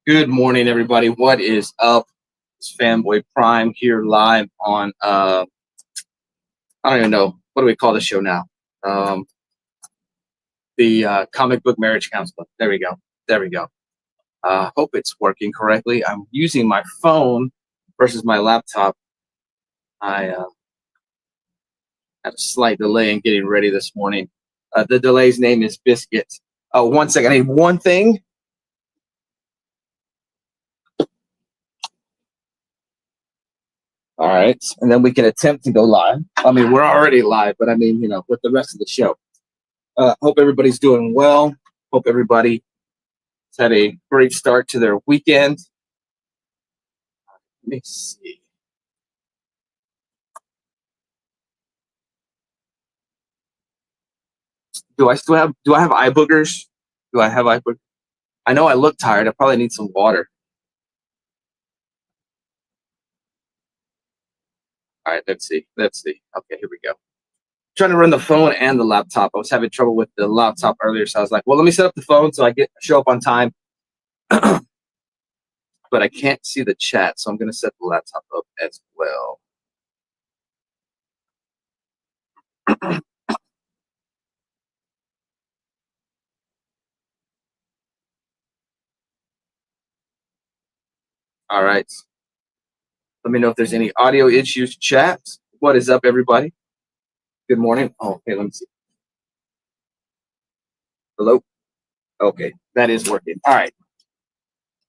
Good morning, everybody. What is up? It's Fanboy Prime here live on, I don't even know, what do we call the show now? The Comic Book Marriage Counselor. There we go. There we go. Hope it's working correctly. I'm using my phone versus my laptop. I had a slight delay in getting ready this morning. The delay's name is Biscuit. 1 second. I need one thing. All right, and then we can attempt to go live. I mean, we're already live, but I mean, with the rest of the show. Hope everybody's doing well. Hope everybody has had a great start to their weekend. Let me see. Do I have eye boogers? Do I have eye boogers? I know I look tired. I probably need some water. All right, let's see. Okay, here we go. Trying to run the phone and the laptop. I was having trouble with the laptop earlier, so I was like, well, let me set up the phone so I show up on time. But I can't see the chat, so I'm going to set the laptop up as well. All right. Let me know if there's any audio issues. Chat. What is up, everybody? Good morning. Oh, okay, let me see. Hello? Okay, that is working. All right.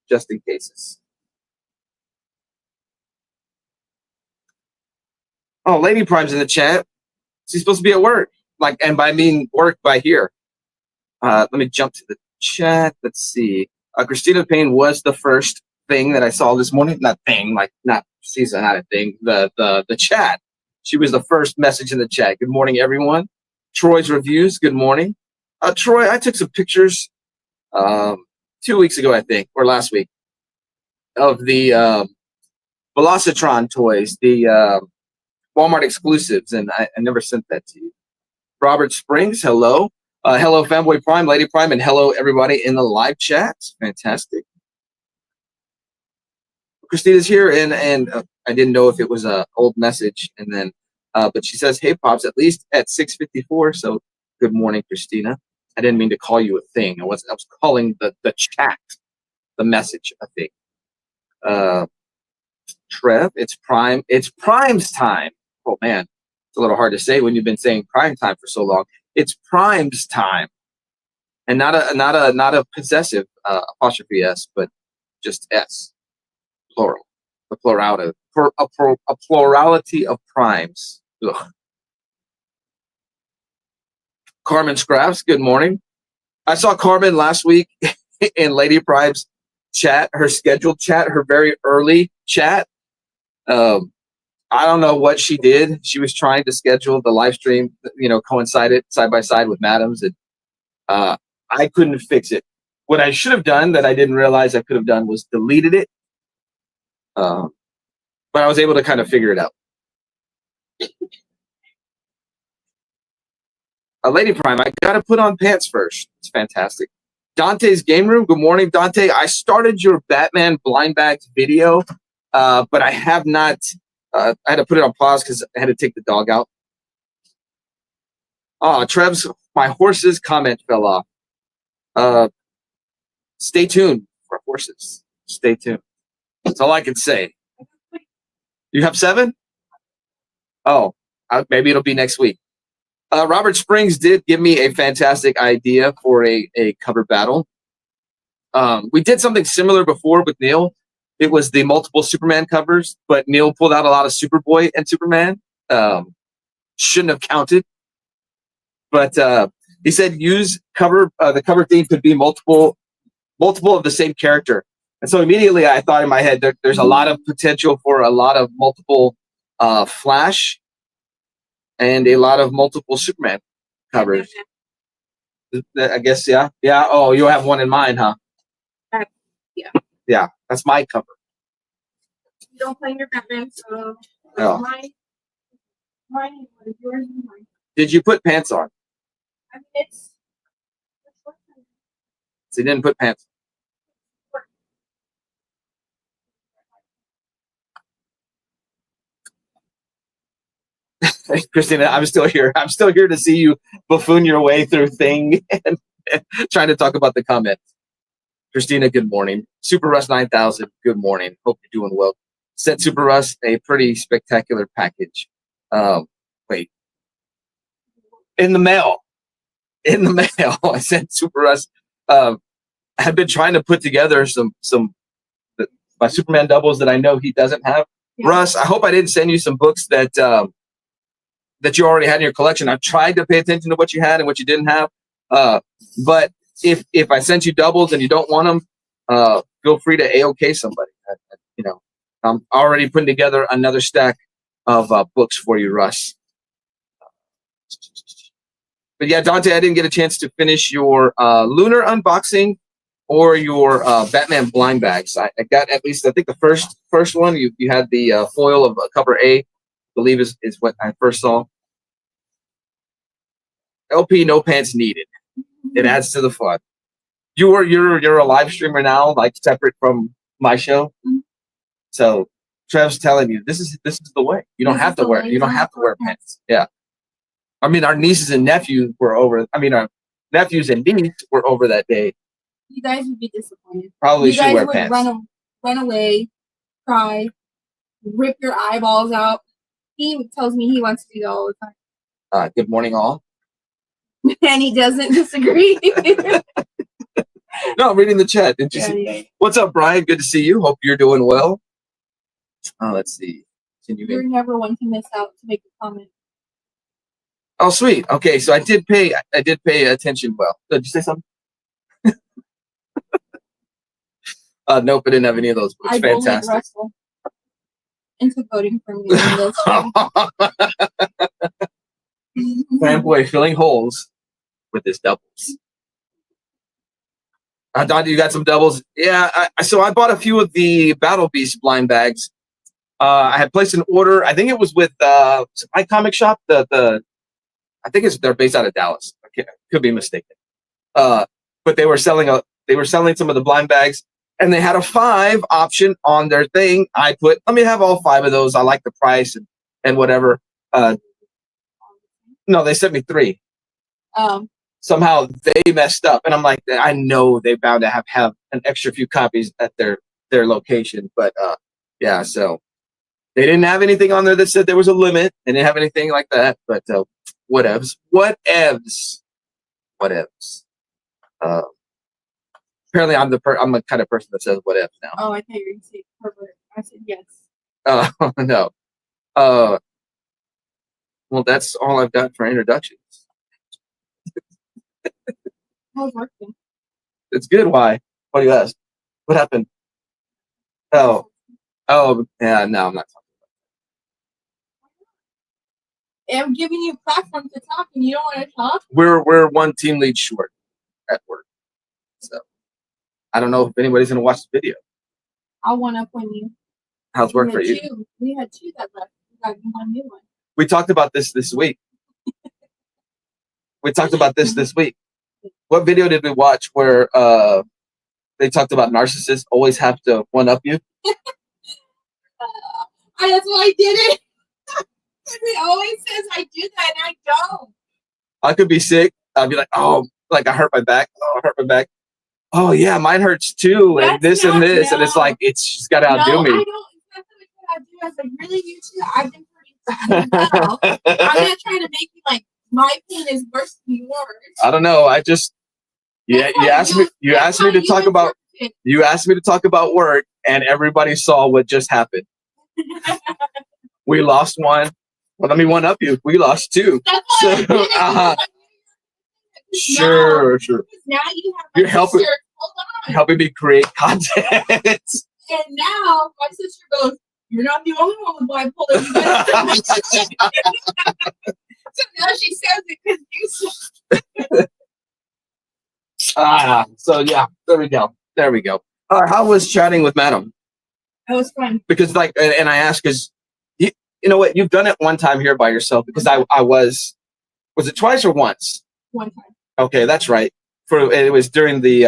Just in cases. Oh, Lady Prime's in the chat. She's supposed to be at work. And by mean work by here. Let me jump to the chat. Let's see. Christina Payne was the first thing that I saw this morning. Not she's not a thing. The chat. She was the first message in the chat. Good morning, everyone. Troy's reviews. Good morning. Troy, I took some pictures 2 weeks ago, I think, or last week, of the Velocitron toys, the Walmart exclusives, and I never sent that to you. Robert Springs, hello. Hello, Fanboy Prime, Lady Prime, and hello, everybody in the live chat. Fantastic. Christina's here, and I didn't know if it was an old message, and then, but she says, hey, Pops, at least at 6:54, so good morning, Christina. I didn't mean to call you a thing. I was calling the chat, the message, a thing. Trev, it's Prime's time. Oh man, it's a little hard to say when you've been saying prime time for so long. It's Prime's time, and not a possessive apostrophe s, but just s, plural, a plurality of primes. Ugh. Carmen Scraps, good morning. I saw Carmen last week in Lady Prime's chat, her scheduled chat, her very early chat. I don't know what she did. She was trying to schedule the live stream, coincided side by side with Madam's, and I couldn't fix it. What I should have done that I didn't realize I could have done was deleted it. But I was able to kind of figure it out. Lady Prime, I got to put on pants first. It's fantastic. Dante's Game Room, good morning, Dante. I started your Batman blind bags video, but I have not. I had to put it on pause because I had to take the dog out. Oh, Trev's, my horse's comment fell off. Stay tuned for horses. Stay tuned. That's all I can say. You have 7? Oh, maybe it'll be next week. Robert Springs did give me a fantastic idea for a cover battle. We did something similar before with Neil. It was the multiple Superman covers, but Neil pulled out a lot of Superboy and Superman. Shouldn't have counted. But he said use the cover theme could be multiple of the same character. And so immediately I thought in my head there's a lot of potential for a lot of multiple Flash and a lot of multiple Superman covers. I guess, yeah. Yeah. Oh, you have one in mind, huh? Yeah. Yeah, that's my cover. You don't play your Batman, so mine is yours and mine. Did you put pants on? I mean, it's so you didn't put pants. Christina, I'm still here. I'm still here to see you buffoon your way through thing and trying to talk about the comments. Christina, good morning. Super Russ 9000, good morning. Hope you're doing well. Sent Super Russ a pretty spectacular package. Wait. In the mail. I sent Super Russ. I've been trying to put together some my Superman doubles that I know he doesn't have. Yeah. Russ, I hope I didn't send you some books that that you already had in your collection. I've tried to pay attention to what you had and what you didn't have. But if I sent you doubles and you don't want them, feel free to A-OK somebody. I'm already putting together another stack of books for you, Russ. But yeah, Dante, I didn't get a chance to finish your Lunar unboxing or your Batman blind bags. I got at least, I think the first one, you had the foil of cover A, I believe is what I first saw. LP, no pants needed. It adds to the fun. You're a live streamer now, like separate from my show. So Trev's telling you this is the way. You don't have to wear pants. Yeah. I mean, our nieces and nephews were over. I mean, our nephews and niece were over that day. You guys would be disappointed. Probably you should wear pants. Run away, cry, rip your eyeballs out. He tells me he wants to do that all the time. Good morning, all. And he doesn't disagree. No, I'm reading the chat. Didn't you see? Yeah. What's up, Brian? Good to see you. Hope you're doing well. Let's see. You're never one to miss out to make a comment. Oh, sweet. Okay, so I did pay attention well. Did you say something? Nope, I didn't have any of those books. Fantastic. Russell into voting for me in this. Fanboy filling holes with his doubles. Don, you got some doubles? Yeah. So I bought a few of the Battle Beast blind bags. I had placed an order. I think it was with my comic shop. I think they're based out of Dallas. I could be mistaken. But they were selling some of the blind bags, and they had a 5 option on their thing. I put, let me have all 5 of those. I like the price and whatever. No, they sent me 3. Somehow they messed up, and I'm like, I know they bound to have an extra few copies at their location, but yeah. So they didn't have anything on there that said there was a limit. They didn't have anything like that, but whatevs. Apparently, I'm the kind of person that says whatevs now. Oh, I thought you were going to say pervert. I said yes. No. Well, that's all I've got for introductions. How's working? It's good. Why? What do you ask? What happened? Oh, yeah. No, I'm not talking about that. I'm giving you a platform to talk, and you don't want to talk. We're one team lead short at work, so I don't know if anybody's gonna watch the video. I'll one up when you. How's work for you? We had 2 that left. We got 1 new one. We talked about this week. This week. What video did we watch where they talked about narcissists always have to one up you? That's why I did it. It always says I do that, and I don't. I could be sick. I'd be like, oh, like I hurt my back. Oh, I hurt my back. Oh yeah, mine hurts too, and this and this, and it's like she's got to outdo me. I don't. That's what I do. I was like, really, you two? I've been pretty well. I'm not trying to make you like my pain is worse than yours. I don't know. I just you asked me to talk about work, and everybody saw what just happened. We lost one. Well, let me one up you. We lost 2. So, Sure. Now you have You're helping me create content. And now my sister goes, "You're not the only one with bipolar." You gotta so now she says it because you said. So yeah, there we go. How was chatting with Madam? That was fun. Because and I asked because you know what, you've done it one time here by yourself because I was it twice or once? One time. Okay, that's right. It was during the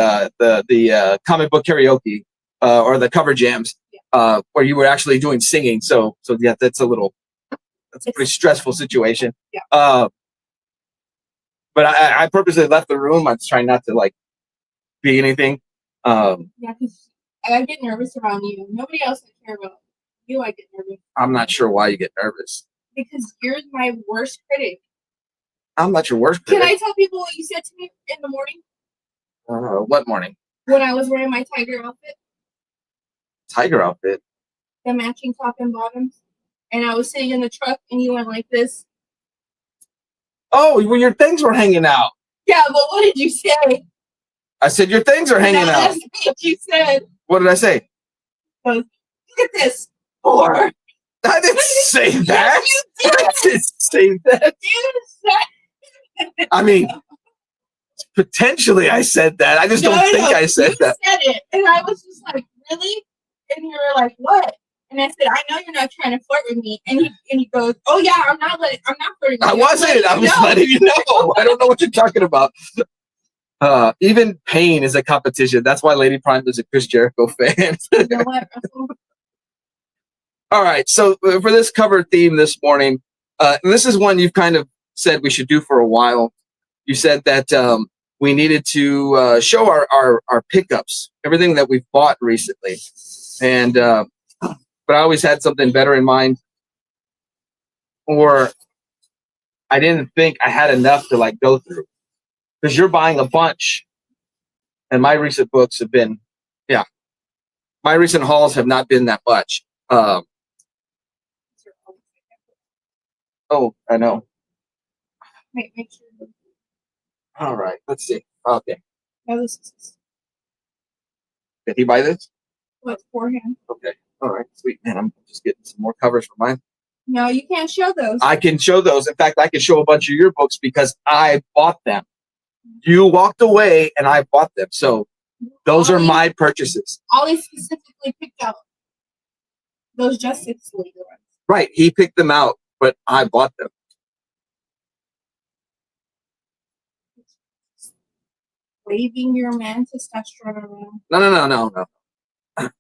comic book karaoke or the cover jams where you were actually doing singing. So yeah, that's a little That's a pretty stressful situation. Yeah. But I purposely left the room. I was trying not to like be anything. Yeah, because I get nervous around you. Nobody else I care about. You, I get nervous. I'm not sure why you get nervous. Because you're my worst critic. I'm not your worst critic. Can I tell people what you said to me in the morning? What morning? When I was wearing my tiger outfit. Tiger outfit? The matching top and bottoms. And I was sitting in the truck and you went like this. Oh, when your things were hanging out. Yeah, but what did you say? I said your things are hanging out. That's what you said. What did I say? Look at this. Whore. I didn't say that. You did. I didn't say that. You said. I mean, potentially I said that. I just don't think I said that. You said it. And I was just like, really? And you were like, what? And I said, I know you're not trying to flirt with me. And he goes, oh yeah, I'm not flirting with you. I wasn't. I was letting you know. I don't know what you're talking about. Even pain is a competition. That's why Lady Prime is a Chris Jericho fan. You know what, Russell? All right. So for this cover theme this morning, and this is one you've kind of said we should do for a while. You said that we needed to show our pickups, everything that we've bought recently. And but I always had something better in mind, or I didn't think I had enough to like go through, because you're buying a bunch, and my recent books have been, my recent hauls have not been that much. Oh, I know. Make sure. All right, let's see. Okay, No, this is did he buy this? what's for him. Okay, all right, sweet. Man, I'm just getting some more covers for mine. No, you can't show those. I can show those. In fact, I can show a bunch of your books because I bought them. You walked away and I bought them. So those are my purchases. Ollie specifically picked out those Justice League ones. Right. He picked them out, but I bought them. Waving your man testosterone around. No.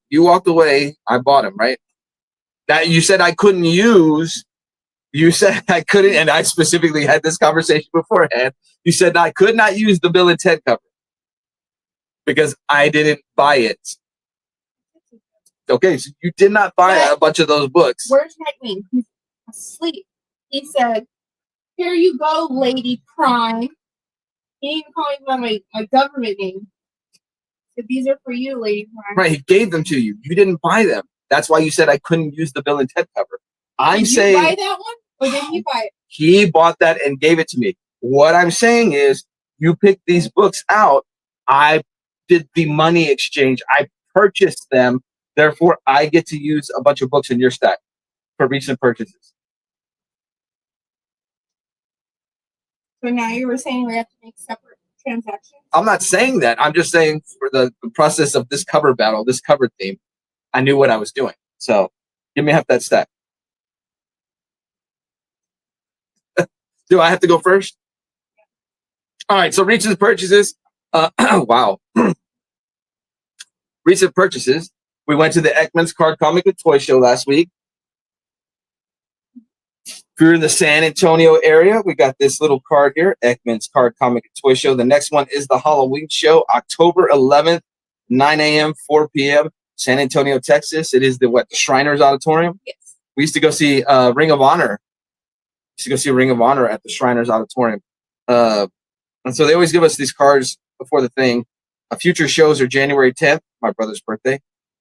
You walked away. I bought them, right? That you said I couldn't use. You said I couldn't, and I specifically had this conversation beforehand. You said I could not use the Bill and Ted cover because I didn't buy it. Okay, so you did not buy a bunch of those books. Where's Nightwing? He's asleep. He said, "Here you go, Lady Prime." He didn't call me by my government name. So these are for you, Lady Prime. Right, he gave them to you. You didn't buy them. That's why you said I couldn't use the Bill and Ted cover. Did you buy that one, or did he buy it? He bought that and gave it to me. What I'm saying is, you picked these books out. I did the money exchange. I purchased them. Therefore, I get to use a bunch of books in your stack for recent purchases. So now you were saying we have to make separate transactions? I'm not saying that. I'm just saying for the process of this cover battle, this cover theme, I knew what I was doing. So give me half that stack. Do I have to go first? All right. So recent purchases. Wow. Recent purchases. We went to the Ekman's Card Comic and Toy Show last week. If you're in the San Antonio area, we got this little card here, Ekman's Card Comic and Toy Show. The next one is the Halloween show, October 11th, 9 a.m., 4 p.m., San Antonio, Texas. It is the Shriners Auditorium? Yes. We used to go see Ring of Honor. Ring of Honor at the Shriners Auditorium. And so they always give us these cards before the thing. Future shows are January 10th, my brother's birthday,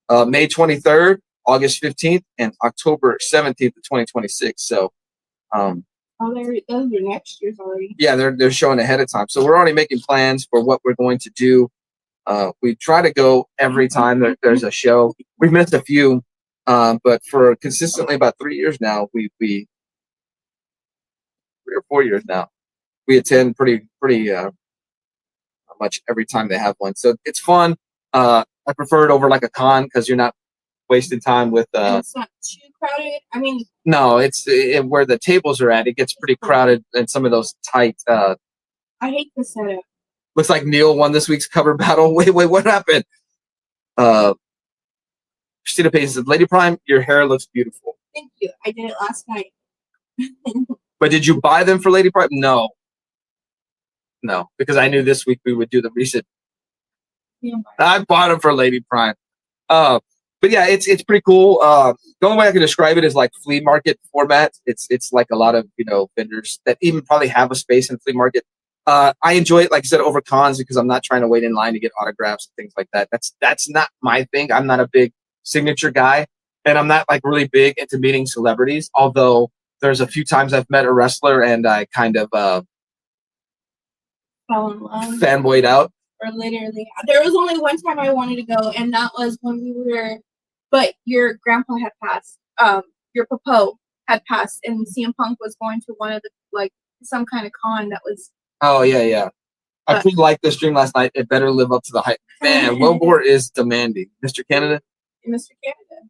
May 23rd, August 15th, and October 17th of 2026. So, those are next year's already. Yeah, they're showing ahead of time. So we're already making plans for what we're going to do. We try to go every time there's a show. We've missed a few, but for consistently about 3 years now, 3 or 4 years now, we attend pretty much every time they have one. So it's fun. I prefer it over like a con because you're not wasting time with. It's not too crowded. I mean, no, it's where the tables are at. It gets pretty crowded in some of those tight. I hate the setup. Looks like Neil won this week's cover battle. Wait, what happened? Christina Payne said, "Lady Prime, your hair looks beautiful." Thank you. I did it last night. But did you buy them for Lady Prime? No, because I knew this week we would do the recent. I bought them for Lady Prime. But yeah, it's pretty cool. The only way I can describe it is like flea market format. It's like a lot of vendors that even probably have a space in flea market. I enjoy it, like I said, over cons because I'm not trying to wait in line to get autographs and things like that. That's not my thing. I'm not a big signature guy, and I'm not like really big into meeting celebrities. Although there's a few times I've met a wrestler and I kind of fell in love, fanboyed out. Or literally, there was only one time I wanted to go, and that was when we were. But your grandpa had passed. Your papa had passed, and CM Punk was going to one of the some kind of con that was. Oh yeah. I pretty liked the stream last night. It better live up to the hype. Man, Wilbur is demanding, Mr. Canada. Mr. Canada.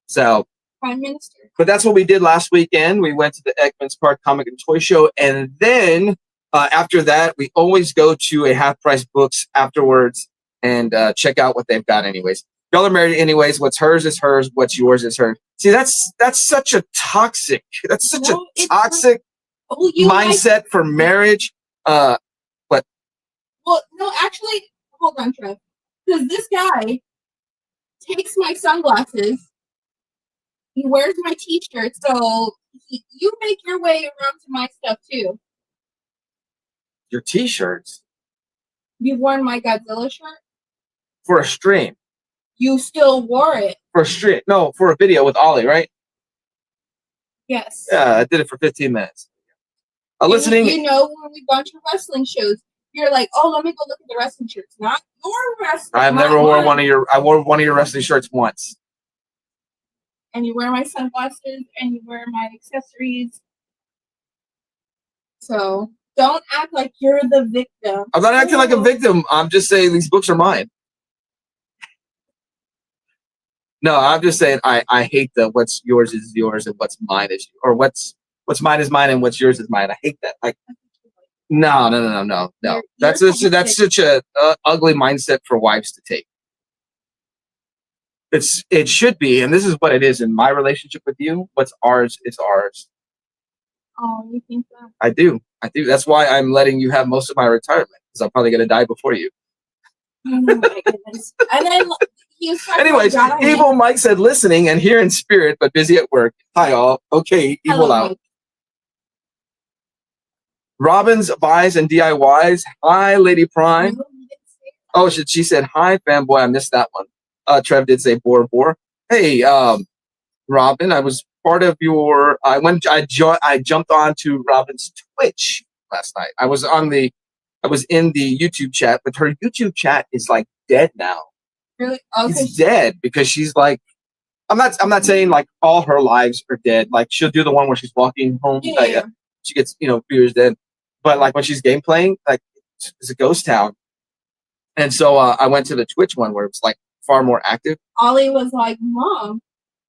So. Prime Minister. But that's what we did last weekend. We went to the Ekman's Card Comic and Toy Show, and then after that, we always go to a Half Price Books afterwards and check out what they've got. Anyways, y'all are married anyways. What's hers is hers. What's yours is hers. See, that's such a toxic. That's such a toxic mindset for marriage. Well, no, actually, hold on, Trev, because this guy takes my sunglasses. He wears my T-shirt, so you make your way around to my stuff too. Your T-shirts? You've worn my Godzilla shirt? For a stream. You still wore it. For a stream. No, for a video with Ollie, right? Yes. Yeah, I did it for 15 minutes. Listening. You know, when we've gone to wrestling shows, you're like, oh, let me go look at the wrestling shirts. Not your wrestling. I've never worn one of your. I wore one of your wrestling shirts once. And you wear my sunglasses and you wear my accessories. So don't act like you're the victim. I'm not acting like a victim. I'm just saying these books are mine. No, I'm just saying I hate the what's yours is yours and what's mine is or what's mine is mine and what's yours is mine. I hate that. Like, no. That's such a ugly mindset for wives to take. It should be, and this is what it is in my relationship with you. What's ours is ours. Oh, you think that? I do. That's why I'm letting you have most of my retirement because I'm probably gonna die before you. Oh my goodness! And then he was anyways, Evil Mike said listening and here in spirit, but busy at work. Hi all. Okay, Evil out. Mike. Robin's buys and DIYs. Hi, Lady Prime. Oh, she said hi, fanboy. I missed that one. Trev did say bore. Hey, Robin, I was part of your. I jumped on to Robin's Twitch last night. I was in the YouTube chat, but her YouTube chat is like dead now. Really? Okay. It's dead because she's like. I'm not saying like all her lives are dead. Like she'll do the one where she's walking home. Yeah. She gets viewers dead, but like when she's game playing, like it's a ghost town. And so I went to the Twitch one where it's like far more active. Ollie was like, Mom,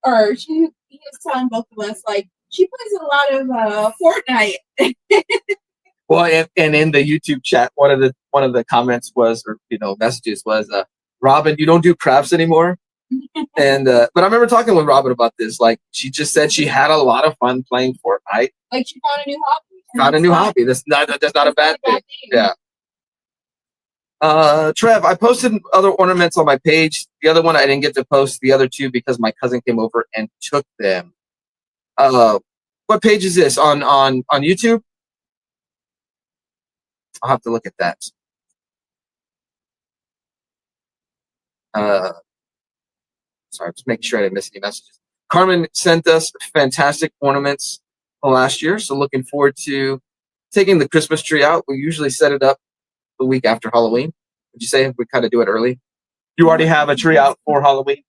or he was telling both of us, like, she plays a lot of Fortnite. Well, and in the YouTube chat, one of the comments was, or messages was, Robin, you don't do crafts anymore. And but I remember talking with Robin about this. Like, she just said she had a lot of fun playing Fortnite. Like she found a new hobby. Found a new hobby. That's not a bad thing. Yeah. Trev, I posted other ornaments on my page. The other one I didn't get to post. The other two because my cousin came over and took them. What page is this on YouTube? I'll have to look at that. Sorry, just making sure I didn't miss any messages. Carmen sent us fantastic ornaments last year, so looking forward to taking the Christmas tree out. We usually set it up the week after Halloween. Would you say we kind of do it early? You already have a tree out for Halloween?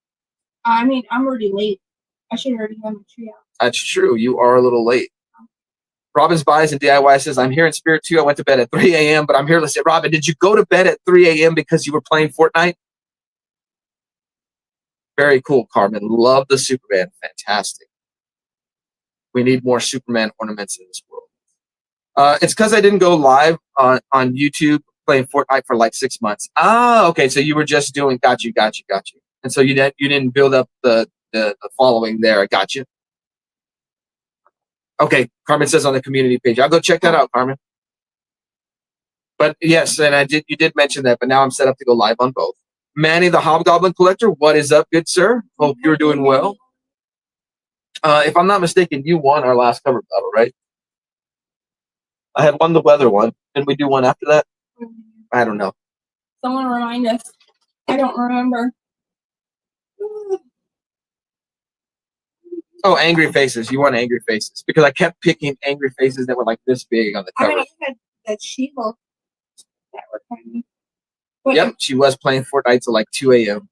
I mean, I'm already late. I should already have a tree out. That's true. You are a little late. Robin's buys and DIY says, I'm here in spirit too. I went to bed at 3 a.m., but I'm here to say, Robin, did you go to bed at 3 a.m. because you were playing Fortnite? Very cool, Carmen. Love the Superman. Fantastic. We need more Superman ornaments in this world. It's because I didn't go live on YouTube playing Fortnite for like 6 months. Ah, okay. So you were just doing, got you. And so you didn't build up the following there. I got you. Okay, Carmen says on the community page. I'll go check that out, Carmen. But yes, and you did mention that, but now I'm set up to go live on both. Manny the Hobgoblin Collector, what is up, good sir? Hope you're doing well. If I'm not mistaken, you won our last cover battle, right? I had won the weather one. Didn't we do one after that? I don't know. Someone remind us. I don't remember. Oh, Angry Faces. You won Angry Faces. Because I kept picking Angry Faces that were like this big on the cover. I had that She-Hulk that were tiny. Yep, she was playing Fortnite till like 2 a.m.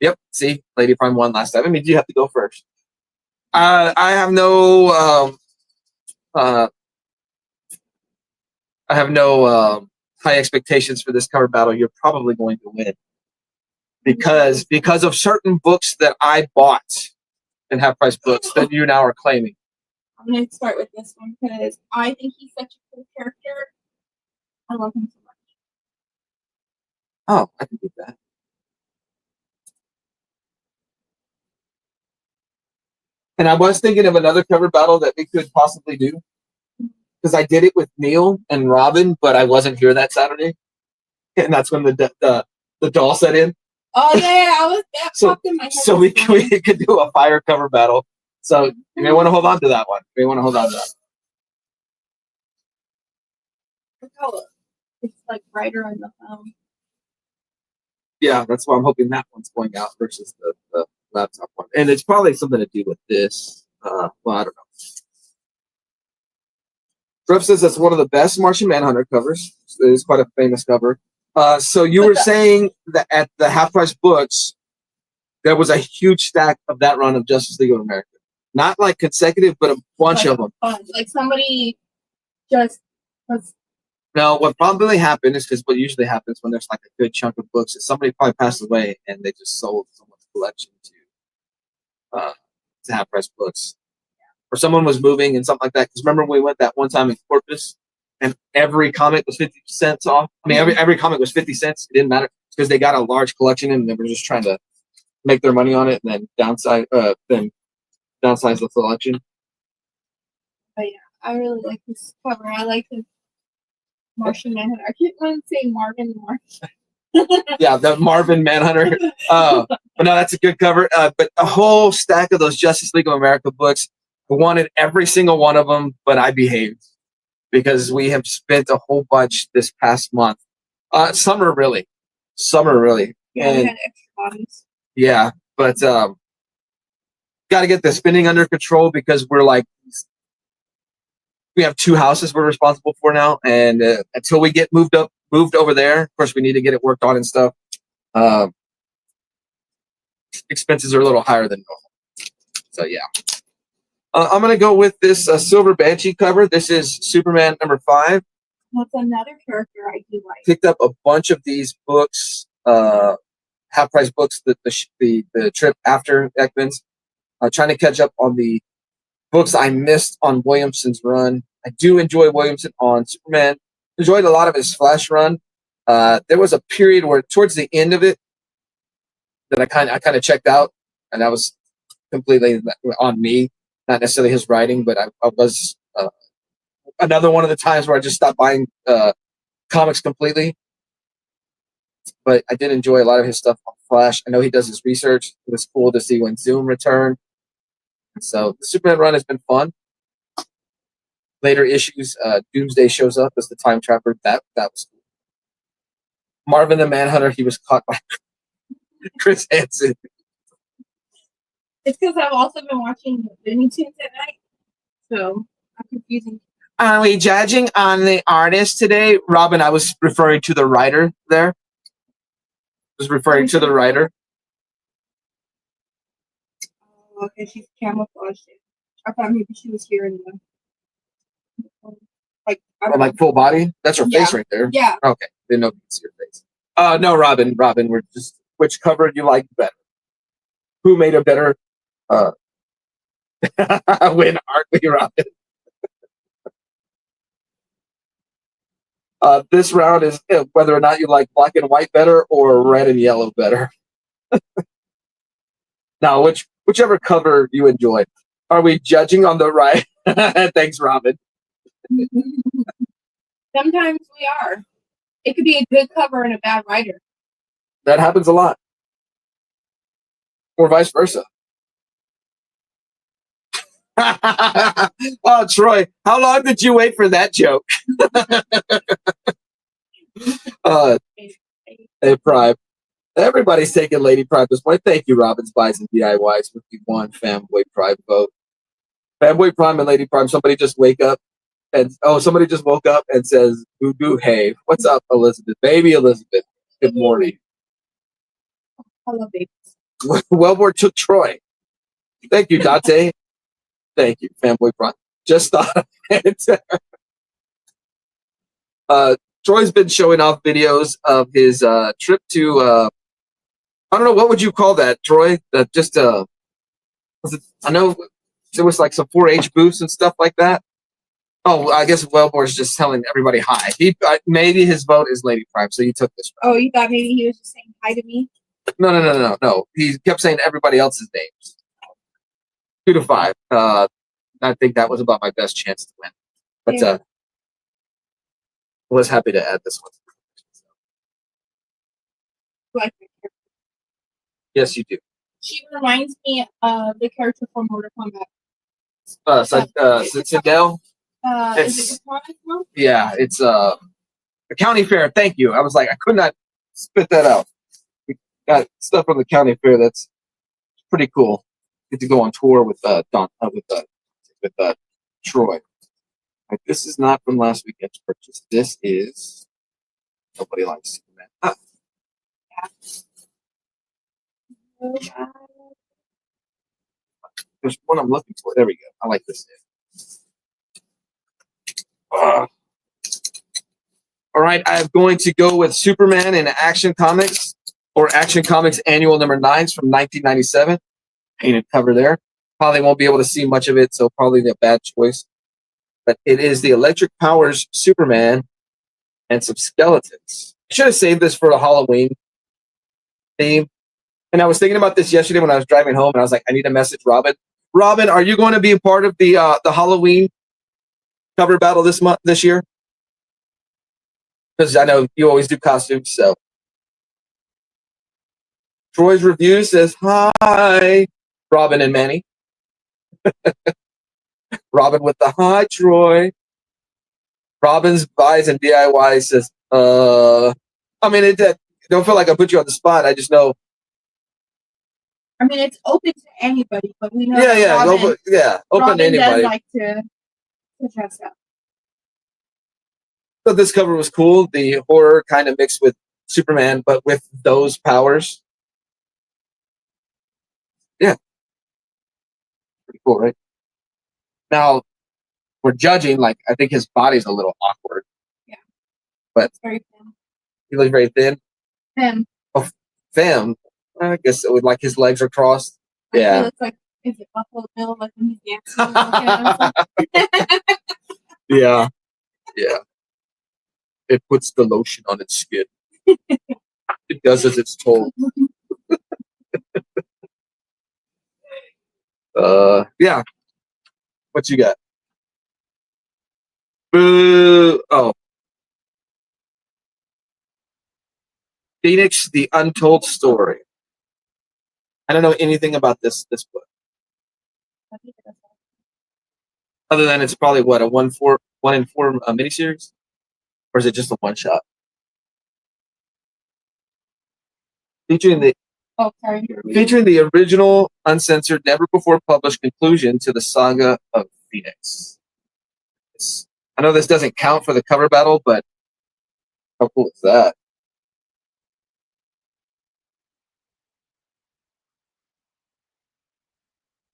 Yep, see? Lady Prime won last time. I mean, you have to go first. I have no high expectations for this cover battle. You're probably going to win. Because of certain books that I bought and Half Price books that you now are claiming. I'm going to start with this one because I think he's such a cool character. I love him so much. Oh, I can do that. And I was thinking of another cover battle that we could possibly do. Because I did it with Neil and Robin, but I wasn't here that Saturday. And that's when the doll set in. Oh, yeah, popped in my head. So we could do a fire cover battle. So you may want to hold on to that one. Look how it's like brighter on the phone. Yeah, that's why I'm hoping that one's going out versus the laptop one. And it's probably something to do with this. Well, I don't know. Trev says that's one of the best Martian Manhunter covers. It is quite a famous cover. So you were saying that at the Half Price books, there was a huge stack of that run of Justice League of America. Not like consecutive, but a bunch of them. Like somebody just was. No, what probably happened is because what usually happens when there's like a good chunk of books is somebody probably passed away and they just sold someone's collection to Half Price books. Or someone was moving and something like that. Because remember when we went that one time in Corpus and every comic was 50 cents off? I mean, every comic was 50 cents. It didn't matter because they got a large collection and they were just trying to make their money on it and then downsize the collection. But yeah, I really like this cover. I like the Martian Manhunter. I keep wanting to say Marvin Martian. Yeah, the Marvin Manhunter. But no, that's a good cover. But a whole stack of those Justice League of America books. I wanted every single one of them, but I behaved because we have spent a whole bunch this past month. Summer really. Yeah, we had extra bodies. Yeah, but got to get the spending under control because we have 2 houses we're responsible for now, and until we get moved over there, of course we need to get it worked on and stuff. Expenses are a little higher than normal. So yeah. I'm going to go with this Silver Banshee cover. This is Superman number 5. That's another character I do like. Picked up a bunch of these books, Half Price books, the trip after Ekman's. Trying to catch up on the books I missed on Williamson's run. I do enjoy Williamson on Superman. Enjoyed a lot of his Flash run. There was a period where towards the end of it that I kind of checked out, and that was completely on me. Not necessarily his writing, but I was another one of the times where I just stopped buying comics completely. But I did enjoy a lot of his stuff on Flash. I know he does his research. It was cool to see when Zoom returned. So the Superman run has been fun. Later issues, Doomsday shows up as the time trapper. That was cool. Marvin the Manhunter, he was caught by Chris Hansen. It's because I've also been watching Looney Tunes at night, so I'm confusing. Are we judging on the artist today? Robin, I was referring to the writer there. Was referring to the writer. Oh, okay, she's camouflaged it. I thought maybe she was here in the like full body. That's her face right there. Yeah. Okay, didn't know you could see her face. No, Robin, we're just which cover you like better? Who made a better win, aren't we, Robin? This round is whether or not you like black and white better or red and yellow better. Now, whichever cover you enjoy. Are we judging on the right? Thanks, Robin. Sometimes we are. It could be a good cover and a bad writer. That happens a lot. Or vice versa. Oh, Troy, how long did you wait for that joke? Hey, Prime. Everybody's taking Lady Prime this morning. Thank you, Robin's Buys and DIYs, with the one Fanboy Prime vote. Fanboy Prime and Lady Prime, somebody just wake up and somebody just woke up and says, "Goo goo, hey, what's up, Elizabeth? Baby Elizabeth, good morning." Hello, baby. Wellmore took Troy. Thank you, Dante. Thank you, Fanboy Prime. Just thought of it. Troy's been showing off videos of his trip to I don't know, what would you call that, Troy? Just was it, I know there was like some 4-H booths and stuff like that. Oh, I guess Wellmore's just telling everybody hi. Maybe his vote is Lady Prime, so he took this route. Oh, you thought maybe he was just saying hi to me? No. He kept saying everybody else's names. 2 to 5. I think that was about my best chance to win. But Yeah. was happy to add this one. Like, Yes, you do. she reminds me of the character from Mortal Kombat. Sindel? Is it Katana? No? Yeah, it's a county fair. Thank you. I was like, I could not spit that out. We got stuff from the county fair that's pretty cool. Get to go on tour with Troy. Like, this is not from last weekend's purchase. This is nobody likes Superman. Ah, there's one I'm looking for. There we go. I like this. All right, I'm going to go with Superman in Action Comics, or Action Comics Annual number 9s from 1997. Painted cover there. Probably won't be able to see much of it, so probably a bad choice. But it is the Electric Powers Superman and some skeletons. I should have saved this for the Halloween theme. And I was thinking about this yesterday when I was driving home, and I was like, I need to message Robin. Robin, are you going to be a part of the Halloween cover battle this year? Because I know you always do costumes. So Troy's review says hi, Robin and Manny. Robin with the hi, Troy. Robin's Buys and DIY says, I mean, don't feel like I put you on the spot. I just know. I mean, it's open to anybody, but we know Yeah, Robin, open Robin to anybody. does like to dress up. So this cover was cool. The horror kind of mixed with Superman, but with those powers. Yeah. Pretty cool, right? Now, we're judging, like, I think his body's a little awkward. Yeah. But it's very thin. He looks very thin. Thin. Oh, thin. I guess it would, like, his legs are crossed. Like, Yeah. he looks like, is it Buffalo Bill, like when he's dancing? Yeah. It puts the lotion on its skin. It does as it's told. Yeah. What you got? Boo. Oh. Phoenix, The Untold Story. I don't know anything about this book. Other than it's probably what, a 1 in 4 miniseries? Or is it just a one shot? Featuring the original, uncensored, never before published conclusion to the saga of Phoenix. I know this doesn't count for the cover battle, but how cool is that?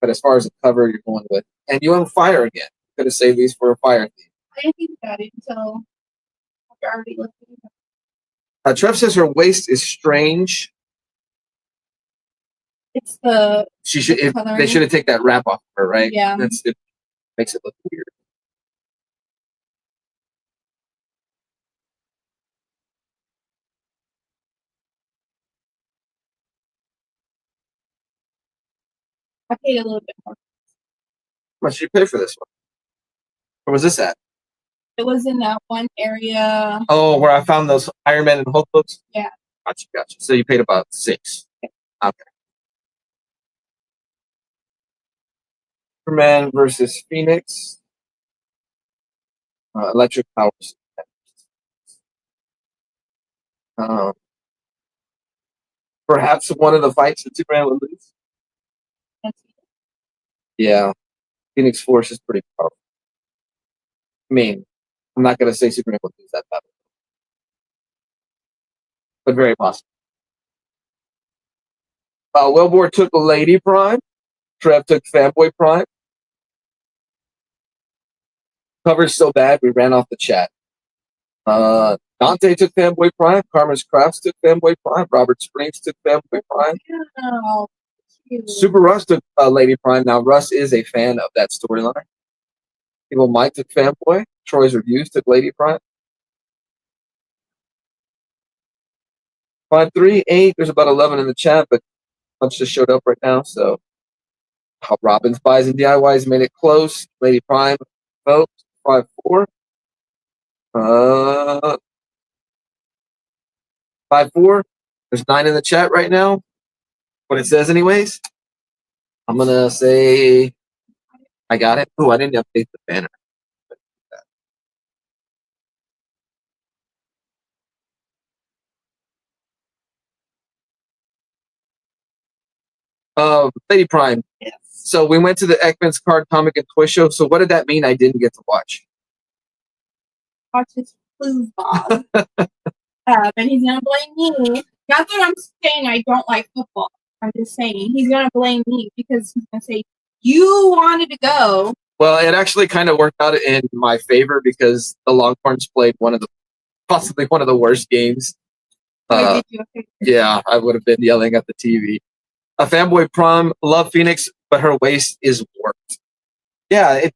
But as far as the cover, you're going with, and you own Fire again. Could have saved these for a Fire theme. I didn't think about it until I already looked at it. Trev says her waist is strange. It's the they should have taken that wrap off her, right? Yeah. It makes it look weird. I paid a little bit more. How much did you pay for this one? Where was this at? It was in that one area. Oh, where I found those Iron Man and Hulk books? Yeah. Gotcha. So you paid about $6. Okay. Superman versus Phoenix. Electric powers. Perhaps one of the fights that Superman would lose. Yeah. Phoenix Force is pretty powerful. I mean, I'm not going to say Superman would lose that battle, but very possible. Wilbur took Lady Prime. Trev took Fanboy Prime. Cover's so bad, we ran off the chat. Dante took Fanboy Prime. Carmen's Crafts took Fanboy Prime. Robert Springs took Fanboy Prime. Oh, Super Russ took Lady Prime. Now, Russ is a fan of that storyline. Evil Mike took Fanboy. Troy's Reviews took Lady Prime. 538. There's about 11 in the chat, but a bunch just showed up right now. So, Robin's Buys and DIYs made it close. Lady Prime vote 5-4. 5-4. There's 9 in the chat right now. What it says, anyways. I'm gonna say I got it. Oh, I didn't update the banner. Lady Prime. yes. So we went to the Ekman's Card Comic and Toy Show. So what did that mean I didn't get to watch? Watch his foosball. And he's gonna blame me. Not that I'm saying I don't like football. I'm just saying he's gonna blame me because he's gonna say you wanted to go. Well, it actually kind of worked out in my favor because the Longhorns played possibly one of the worst games. Yeah, I would have been yelling at the TV. A Fanboy Prom, love Phoenix, but her waist is warped. Yeah,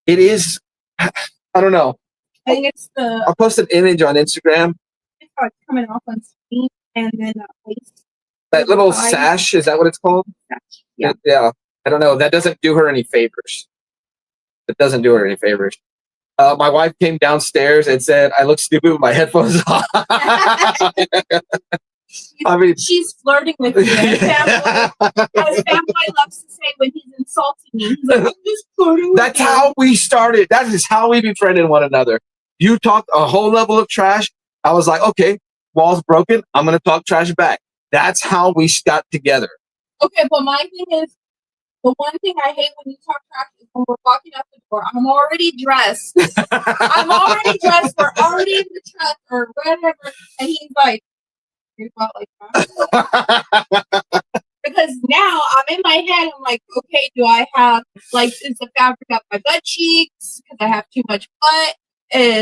it is. I don't know. I think it's I'll post an image on Instagram. it's how it's coming off on screen and then waist. That little sash, is that what it's called? Sash. Yeah. Yeah. I don't know. That doesn't do her any favors. It doesn't do her any favors. My wife came downstairs and said, I look stupid with my headphones on. I mean, she's flirting with you. As Fanboy loves to say when he's insulting me, he's like, I'm just flirting with that's you. how we started. That is how we befriended one another. You talked a whole level of trash. I was like, okay, wall's broken. I'm going to talk trash back. That's how we got together. Okay, but my thing is, the one thing I hate when you talk trash is when we're walking out the door. I'm already dressed. We're already in the truck or whatever. And he's like, you're about like that. Because now I'm in my head. I'm like, okay, do I have like is the fabric up my butt cheeks because I have too much butt?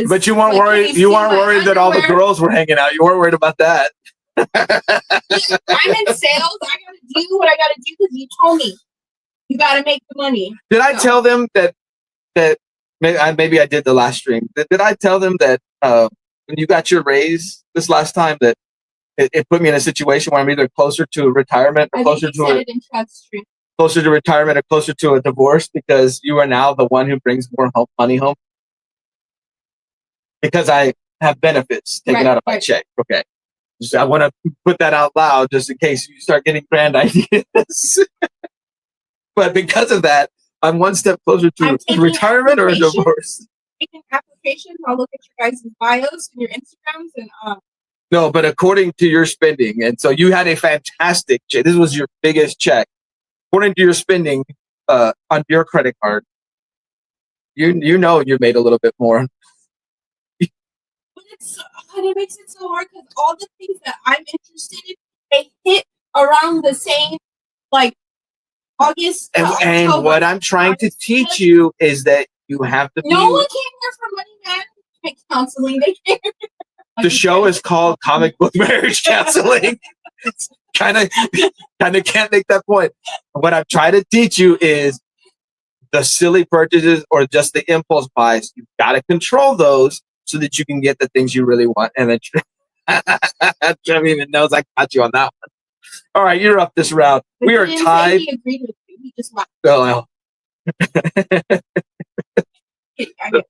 But you weren't worried. You weren't worried that all the girls were hanging out. You weren't worried about that. I'm in sales. I gotta do what I gotta do because you told me you gotta make the money. Did I tell them that maybe I did the last stream? Did I tell them that when you got your raise this last time that it put me in a situation where I'm either closer to retirement or closer to retirement or closer to a divorce because you are now the one who brings more money home? Because I have benefits taken out of my check. Okay. So I want to put that out loud just in case you start getting grand ideas. But because of that, I'm one step closer to retirement or a divorce. Taking applications. I'll look at your guys' bios and your Instagrams and No, but according to your spending, and so you had a fantastic check. This was your biggest check. According to your spending on your credit card, you know you made a little bit more. But it makes it so hard because all the things that I'm interested in, they hit around the same, like August. And what I'm trying to teach you is that you have to. No one came here for money, man. Counseling. They came. The show is called Comic Book Marriage Counseling. kind of can't make that point. What I'm trying to teach you is the silly purchases or just the impulse buys. You've got to control those so that you can get the things you really want. And then Trev even knows I got you on that one. All right, you're up this round. We are tied. He agreed with you. He just laughed. Oh, well. But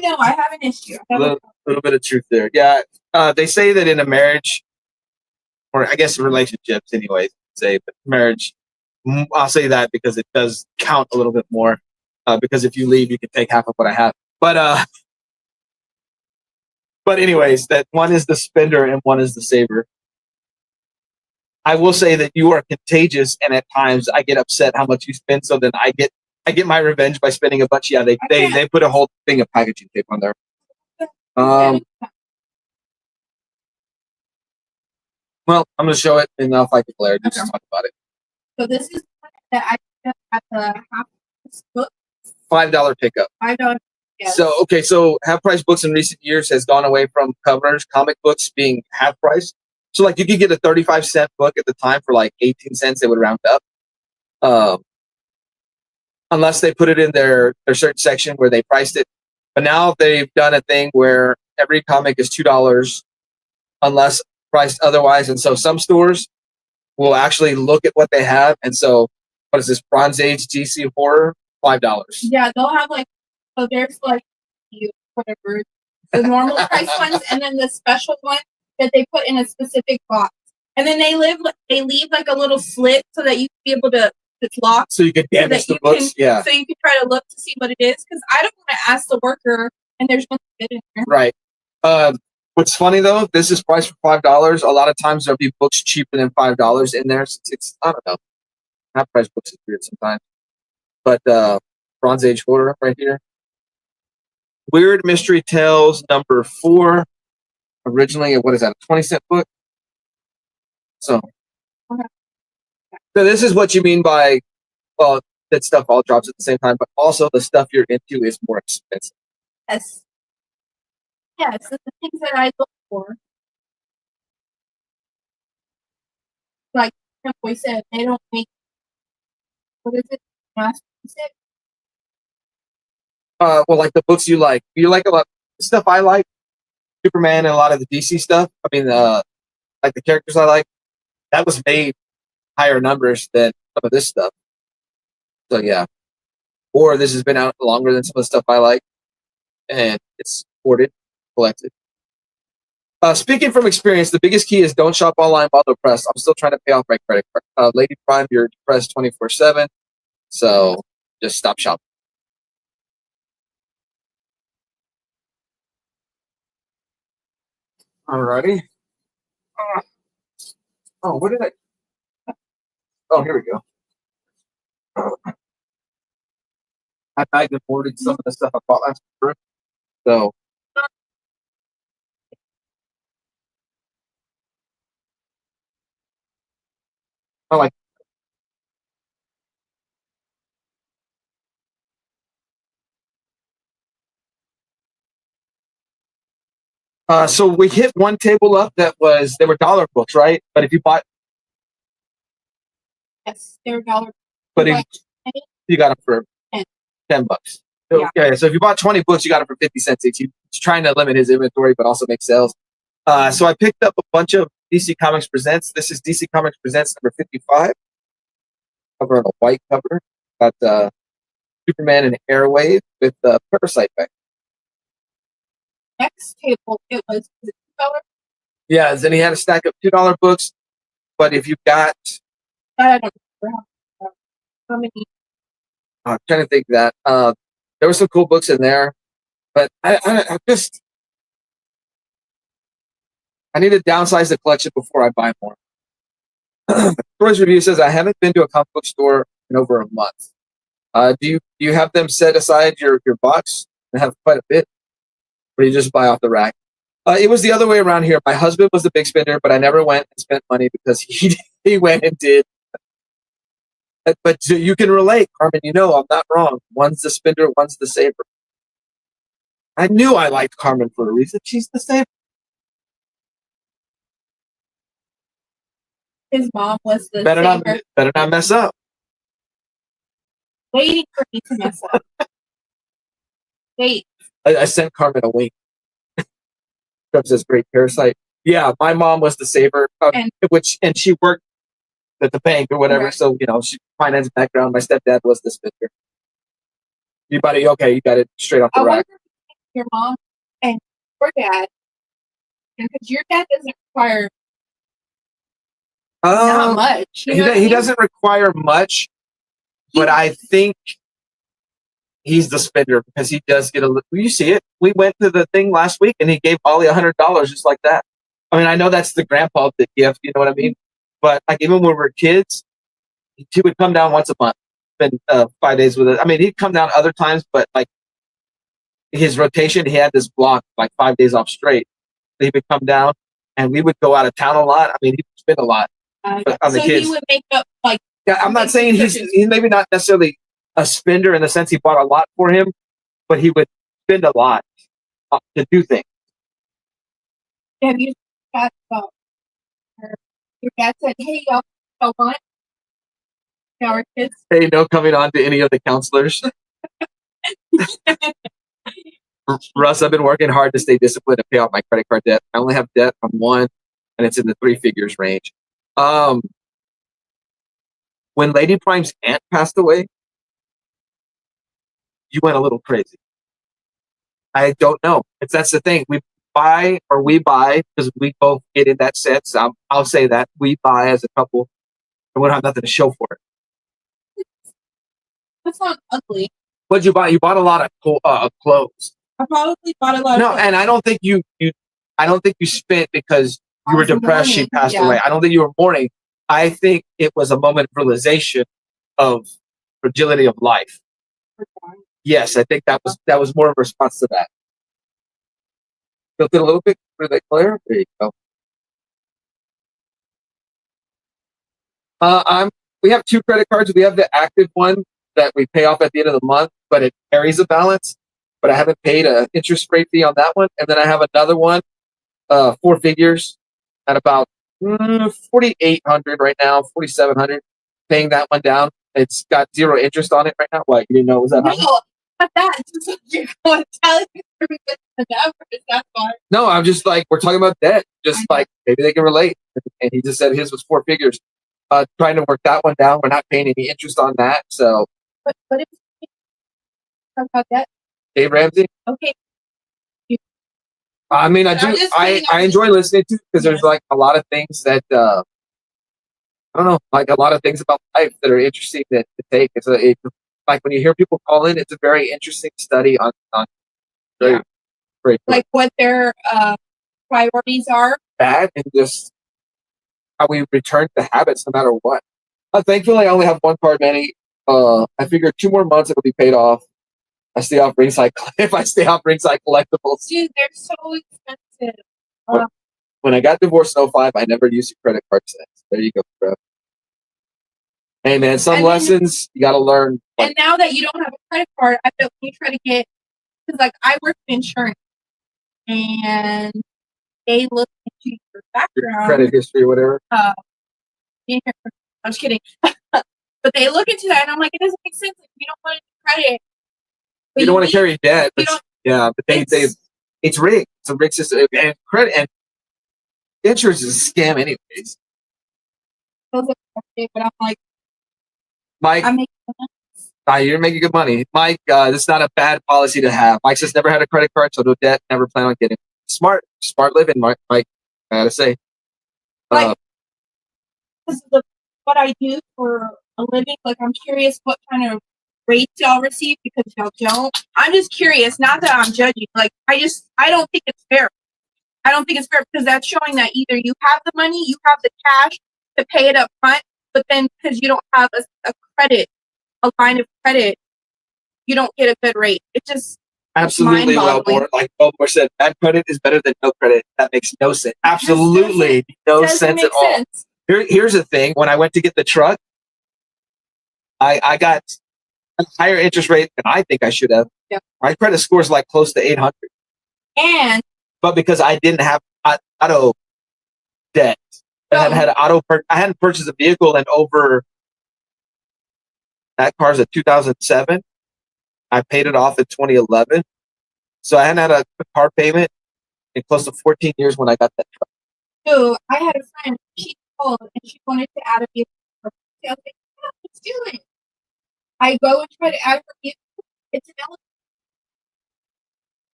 no, I have an issue. I have little bit of truth there. Yeah. They say that in a marriage, or I guess relationships anyways, say, but marriage, I'll say that because it does count a little bit more. Because if you leave, you can take half of what I have. But anyways, that one is the spender and one is the saver. I will say that you are contagious, and at times I get upset how much you spend. So then I get my revenge by spending a bunch. Yeah, they put a whole thing of packaging tape on there. Well, I'm going to show it, and I'll fight the glare. Just talk about it. So this is that I got at the half book. $5 pickup. $5. Yes. So half price books in recent years has gone away from covers, comic books being half price. So like you could get a 35-cent book at the time for like 18 cents. They would round up. Unless they put it in their certain section where they priced it. But now they've done a thing where every comic is $2 unless priced otherwise. And so some stores will actually look at what they have. And so what is this, Bronze Age DC horror? $5. Yeah, they'll have like, so there's like whatever the normal price ones, and then the special one that they put in a specific box, and then they leave like a little slit so that you can be able to, it's locked, so you can damage the books. So you can try to look to see what it is, because I don't want to ask the worker and there's nothing good in there. Right. What's funny though, this is priced for $5. A lot of times there'll be books cheaper than $5 in there. It's I don't know. Half price books is weird sometimes. But Bronze Age horror right here. Weird Mystery Tales number 4. Originally, what is that, a 20-cent book? So this is what you mean by, well, that stuff all drops at the same time, but also the stuff you're into is more expensive. Yes. Yes, it's the things that I look for. Like my boy said, they don't make, what is it? Mass music? Well, like the books you like. You like a lot of stuff I like. Superman and a lot of the DC stuff. I mean, like the characters I like. That was made higher numbers than some of this stuff. So yeah. Or this has been out longer than some of the stuff I like. And it's hoarded, collected. Speaking from experience, the biggest key is don't shop online while depressed. I'm still trying to pay off my credit card. Lady Prime, you're depressed 24/7. So just stop shopping. Alrighty. Oh, what did I? Oh, here we go. I bagged and boarded some of the stuff I bought last year. So I like. So we hit one table up that was, they were dollar books, right? But if you bought, Yes, they're $1. but if you got them for $10. Yeah. Okay, so if you bought 20 books, you got them for 50 cents each. He's trying to limit his inventory, but also make sales. So I picked up a bunch of DC Comics Presents. This is DC Comics Presents number 55. Cover on a white cover. Got Superman and Airwave with Parasite back. Next table, it was $2. Yeah, then he had a stack of $2 books. But if you got, I don't remember how many. I'm trying to think that there were some cool books in there, but I need to downsize the collection before I buy more. Troy's review says I haven't been to a comic book store in over a month. Do you have them set aside your box and have quite a bit, or do you just buy off the rack? It was the other way around here. My husband was the big spender, but I never went and spent money because he went and did. But you can relate, Carmen. You know I'm not wrong. One's the spender, one's the saver. I knew I liked Carmen for a reason. She's the saver. His mom was the saver. Better not mess up. Waiting for me to mess up. Wait. I sent Carmen a wink. Trump says great Parasite. Yeah, my mom was the saver, and she worked at the bank or whatever. Right. So she finance background. My stepdad was the spender. You bought it. Okay, you got it straight off the I rack. wonder if your mom and your dad, because your dad doesn't require not much. You know what I He mean? doesn't require much, but I think he's the spender because he does get a. You see it. We went to the thing last week, and he gave Ollie $100 just like that. I mean, I know that's the grandpa the gift. You know what I mean? But like even when we were kids, he would come down once a month, spend 5 days with us. I mean, he'd come down other times, but like his rotation, he had this block like 5 days off straight. He would come down, and we would go out of town a lot. I mean, he would spend a lot on the so kids. he would make up like. Yeah, I'm not saying he's maybe not necessarily a spender in the sense he bought a lot for him, but he would spend a lot to do things. Have you got your dad said, "Hey, y'all want our kids?" Hey, no coming on to any of the counselors. Russ, I've been working hard to stay disciplined and pay off my credit card debt. I only have debt on one, and it's in the 3 figures range. When Lady Prime's aunt passed away, you went a little crazy. I don't know. That's the thing. We buy because we both get in that sense. I'll say that we buy as a couple, and we don't have nothing to show for it. That's not ugly. What'd you buy? You bought a lot of clothes. I probably bought a lot. No, and I don't think you spent because you were depressed. She passed away. I don't think you were mourning. I think it was a moment of realization of fragility of life. Yes, I think that was more of a response to that. Built it a little bit for the Claire. There you go. We have 2 credit cards. We have the active one that we pay off at the end of the month, but it carries a balance. But I haven't paid an interest rate fee on that one. And then I have another one, 4 figures, at about 4,800 right now, 4,700. Paying that one down. It's got 0 interest on it right now. What, you didn't know it was that high? No, but that's just you're going to tell you the numbers. That's fine. No, I'm just like, we're talking about debt. Just like maybe they can relate. And he just said his was 4 figures. Trying to work that one down. We're not paying any interest on that. So, what is talk about that? Dave Ramsey. Okay. I mean, I enjoy listening to because there's like a lot of things that I don't know, like a lot of things about life that are interesting to take. It's like when you hear people call in, it's a very interesting study on very like what their priorities are. Bad and just how we return to habits no matter what. Thankfully, I only have 1 card, Manny. I figure 2 more months it'll be paid off. I stay off ringside. If I stay off ringside collectibles, dude, they're so expensive. When I got divorced in 05, I never used a credit card since. There you go, bro. Hey, man, some lessons you got to learn. And now that you don't have a credit card, I feel you try to get, because like I work in insurance, and they look into your background, your credit history or whatever. I'm just kidding. But they look into that, and I'm like, it doesn't make sense. Like, you don't want to do credit. You don't want to carry debt. But but it's rigged. It's a rigged system. And credit and insurance is a scam anyways. But I'm like, Mike, I'm making you're making good money. Mike, this is not a bad policy to have. Mike says never had a credit card, so no debt, never plan on getting. Smart living, Mike. I gotta say. Like, this is what I do for a living. Like, I'm curious what kind of rates y'all receive because y'all don't. I'm just curious. Not that I'm judging. Like, I don't think it's fair. I don't think it's fair because that's showing that either you have the money, you have the cash to pay it up front, but then because you don't have a line of credit, you don't get a good rate. It just absolutely Wellmore. Like Wellmore said, bad credit is better than no credit. That makes no sense. Absolutely no sense at all. Here's the thing. When I went to get the truck, I got a higher interest rate than I think I should have. Yeah. My credit score is like close to 800. But because I didn't have auto debt, I hadn't purchased a vehicle in over. That car's a 2007. I paid it off in 2011. So I hadn't had a car payment in close to 14 years when I got that truck. So I had a friend, she called and she wanted to add a vehicle. I was like, yeah, let's do it. I go and try to add her vehicle. It's an elephant.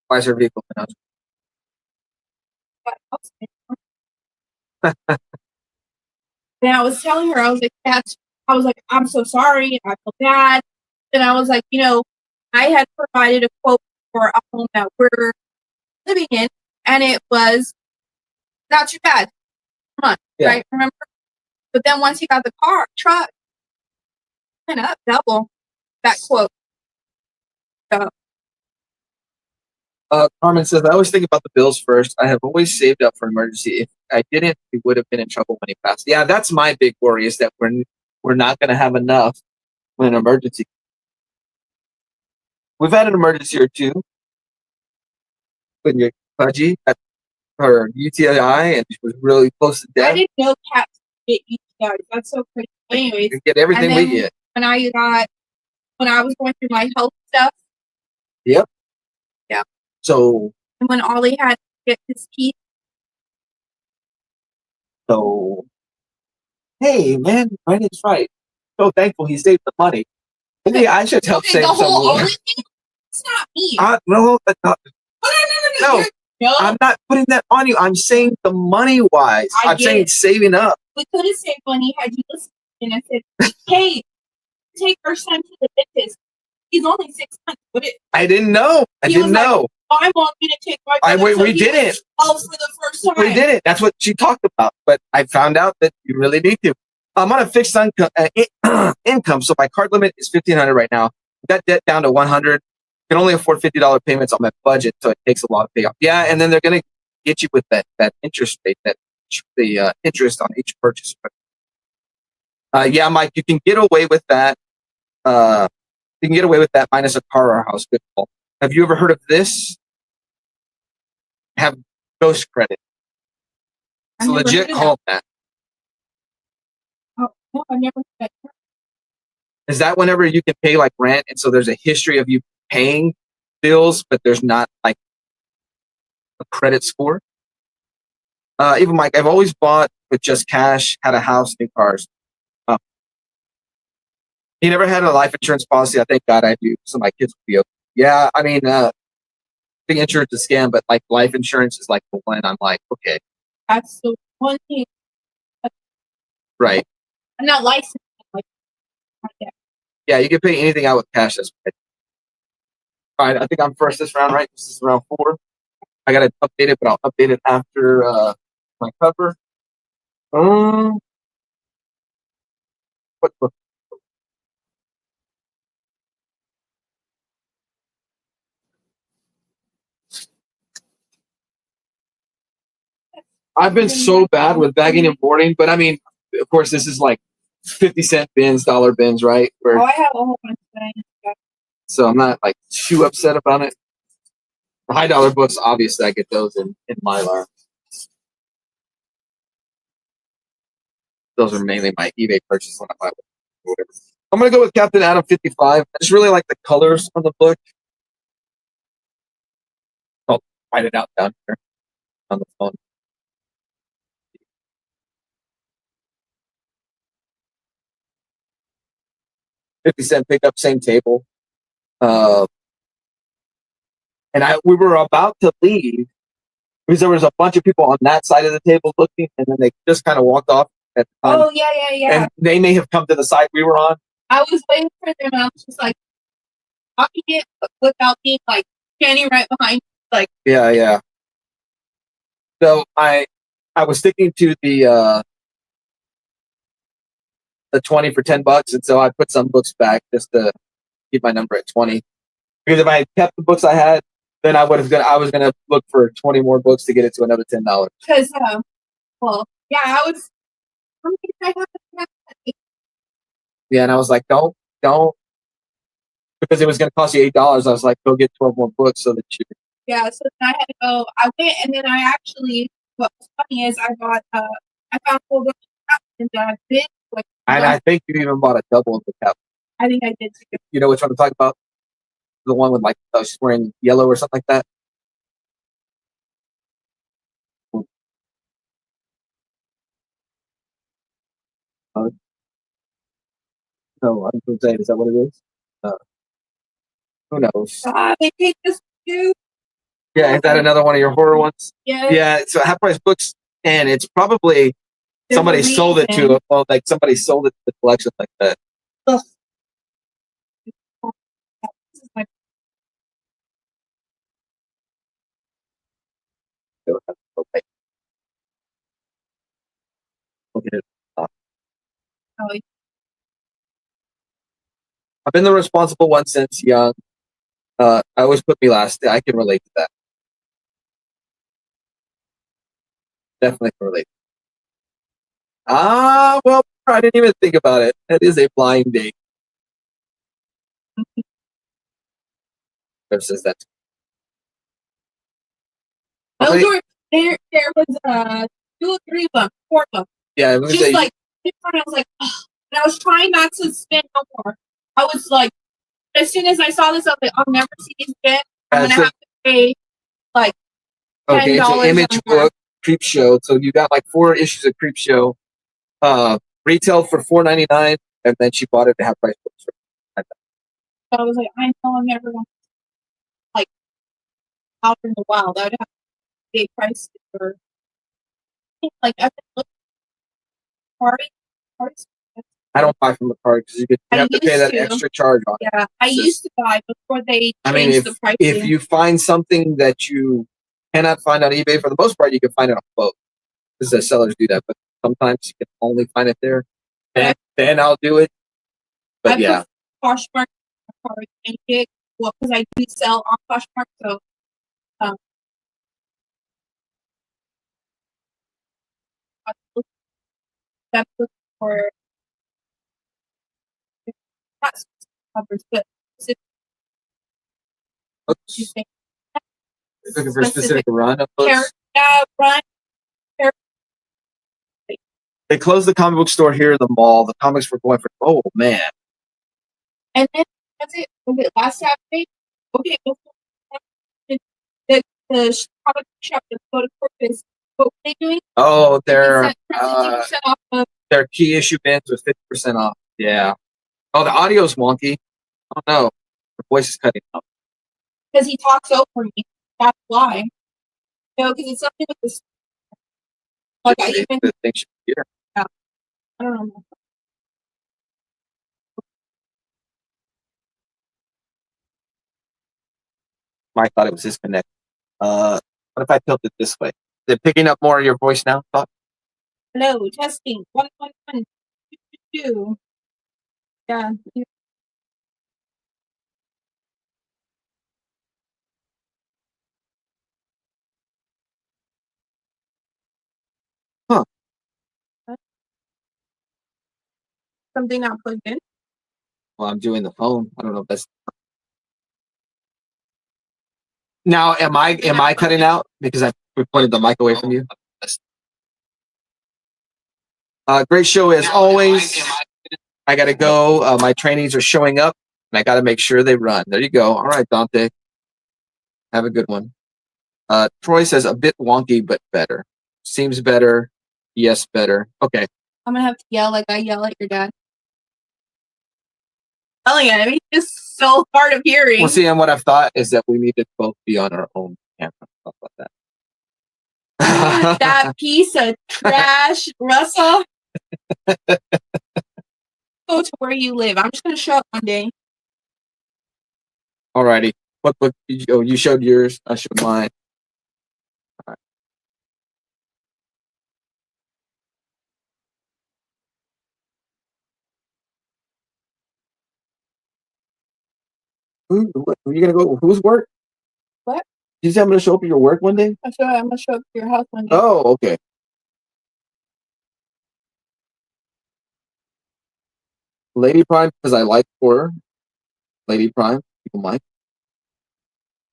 Why is her vehicle pronounced? And I was telling her, I was like, I'm so sorry. I feel bad. And I was like, I had provided a quote for a home that we're living in, and it was not too bad per month, right? Remember? But then once he got the truck, went up double that quote. So. Carmen says, I always think about the bills first. I have always saved up for an emergency. If I didn't, we would have been in trouble when he passed. Yeah, that's my big worry, is that we're not going to have enough when an emergency. We've had an emergency or two when your Pudgy had her UTI and she was really close to death. I didn't know cats get UTIs. That's so crazy. Anyways, we get everything we get. When I was going through my health stuff. Yep. Yeah. So. And when Ollie had to get his teeth. So. Hey, man, Brandon's right. So thankful he saved the money. Maybe I should help save some more. It's not me. No, I'm not putting that on you. I'm saying the money wise. I'm saying saving up. We could have saved money had you listened. And I said, hey, take our son to the dentist. He's only 6 months. I didn't know. I didn't know. I want you to take my brother. We didn't. For the first time. We didn't. That's what she talked about. But I found out that you really need to. I'm on a fixed income, so my card limit is $1,500 right now. Got debt down to $100. I can only afford $50 payments on my budget, so it takes a lot of pay off. Yeah, and then they're going to get you with that interest rate, the interest on each purchase. Yeah, Mike, you can get away with that. You can get away with that minus a car or a house. Good call. Have you ever heard of this? Have ghost credit. It's legit called that. Oh, no, I never heard that. Is that whenever you can pay like rent, and so there's a history of you paying bills, but there's not like a credit score? Even Mike, I've always bought with just cash, had a house, new cars. He never had a life insurance policy. I thank God I do, so my kids will be okay. Yeah, I mean, big insurance is a scam, but like life insurance is like the one I'm like, okay. That's the one thing. Right. I'm not licensed. Yeah, you can pay anything out with cash. That's right. All right, I think I'm first this round, right? This is round 4. I got to update it, but I'll update it after my cover. What book? I've been so bad with bagging and boarding, but I mean, of course, this is like 50-cent bins, dollar bins, right? I have a whole bunch of things. So I'm not like too upset about it. The high dollar books, obviously, I get those in Mylar. Those are mainly my eBay purchase when I buy whatever. I'm gonna go with Captain Adam 55. I just really like the colors on the book. I'll write it out down here on the phone. 50-cent pickup, same table. And we were about to leave because there was a bunch of people on that side of the table looking, and then they just kind of walked off at the time. Oh, yeah. And they may have come to the side we were on. I was waiting for them, and I was just like, talking it without being like standing right behind. Like, yeah. So I was sticking to the 20 for $10, and so I put some books back just to keep my number at 20. Because if I had kept the books I had, then I was gonna look for 20 more books to get it to another $10. Because yeah, I was. Yeah, and I was like, don't, because it was gonna cost you $8. I was like, go get 12 more books so that you. Yeah, so then I had to go. I went, and then I actually. What was funny is I bought. I found 4 books and I did. And I think you even bought a double of the cup. I think I did too. You know which one I'm talking about? The one with like she's wearing yellow or something like that. No, I was going to say, is that what it is? Who knows? They take this too. Yeah, is that another one of your horror ones? Yeah. Yeah, so Half Price Books, and it's probably There's somebody a sold it reason. to, well, like somebody sold it to the collection like that. Ugh. This is my Okay. Look at it. oh, I've been the responsible one since young. I always put me last. I can relate to that. Definitely can relate. Well, I didn't even think about it. That is a blind date. Versus that. those were there was 2 or 3 books, 4 books. Yeah, I was She was like, I was like, ugh. And I was trying not to spend no more. I was like, as soon as I saw this, I was like, I'll never see these again. I'm gonna have to pay like okay, it's an $10 image more. book, Creep Show. So you got like 4 issues of Creep Show. Retailed for $4.99, and then she bought it at Half Price Books. So I was like, I know I'm never gonna like out in the wild. I'd have to pay price for like I've been looking for parties. I don't buy from the card because you have to pay that extra charge on it. Yeah, I used to buy before they I mean, changed the pricing. if you find something that you cannot find on eBay, for the most part, you can find it on both. Because the sellers do that, but sometimes you can only find it there. Then I'll do it. But yeah, Poshmark card and get well because I do sell on Poshmark, so that's for not specific covers, but specific, you say, looking for a specific run of books. Run. They closed the comic book store here in the mall. The comics were going for, oh man. And then was it last Saturday? Okay, the comic shop, the photo corpus. What were they doing? Oh, their 50% off of their key issue bins was 50% off. Yeah. Oh, the audio's wonky. Oh no, the voice is cutting out. because he talks over me. That's why. No, because it's something with this. Like I even. The thing should be here. Yeah, I don't know. Mike thought it was disconnected. What if I tilt it this way? Is it picking up more of your voice now? Thought? Hello, testing. 1, 1, 1, 2, 2. Yeah. Huh. Something not plugged in. Well, I'm doing the phone. I don't know if that's now. Am I cutting out because I pointed the mic away from you? Great show as always. I gotta go. My trainees are showing up, and I gotta make sure they run. There you go. All right, Dante. Have a good one. Troy says a bit wonky, but better. Seems better. Yes, better. Okay. I'm gonna have to yell like I yell at your dad. Yelling at him, he's just so hard of hearing. Well, see, and what I've thought is that we need to both be on our own camera. Stuff like that. That piece of trash, Russell. Go to where you live. I'm just gonna show up one day. Alrighty. What book? You showed yours. I showed mine. All right. Who are you gonna go? Whose work? What? You said I'm gonna show up at your work one day? I'm gonna show up to your house one day. Oh, okay. Lady Prime, because I like horror. Lady Prime, people might.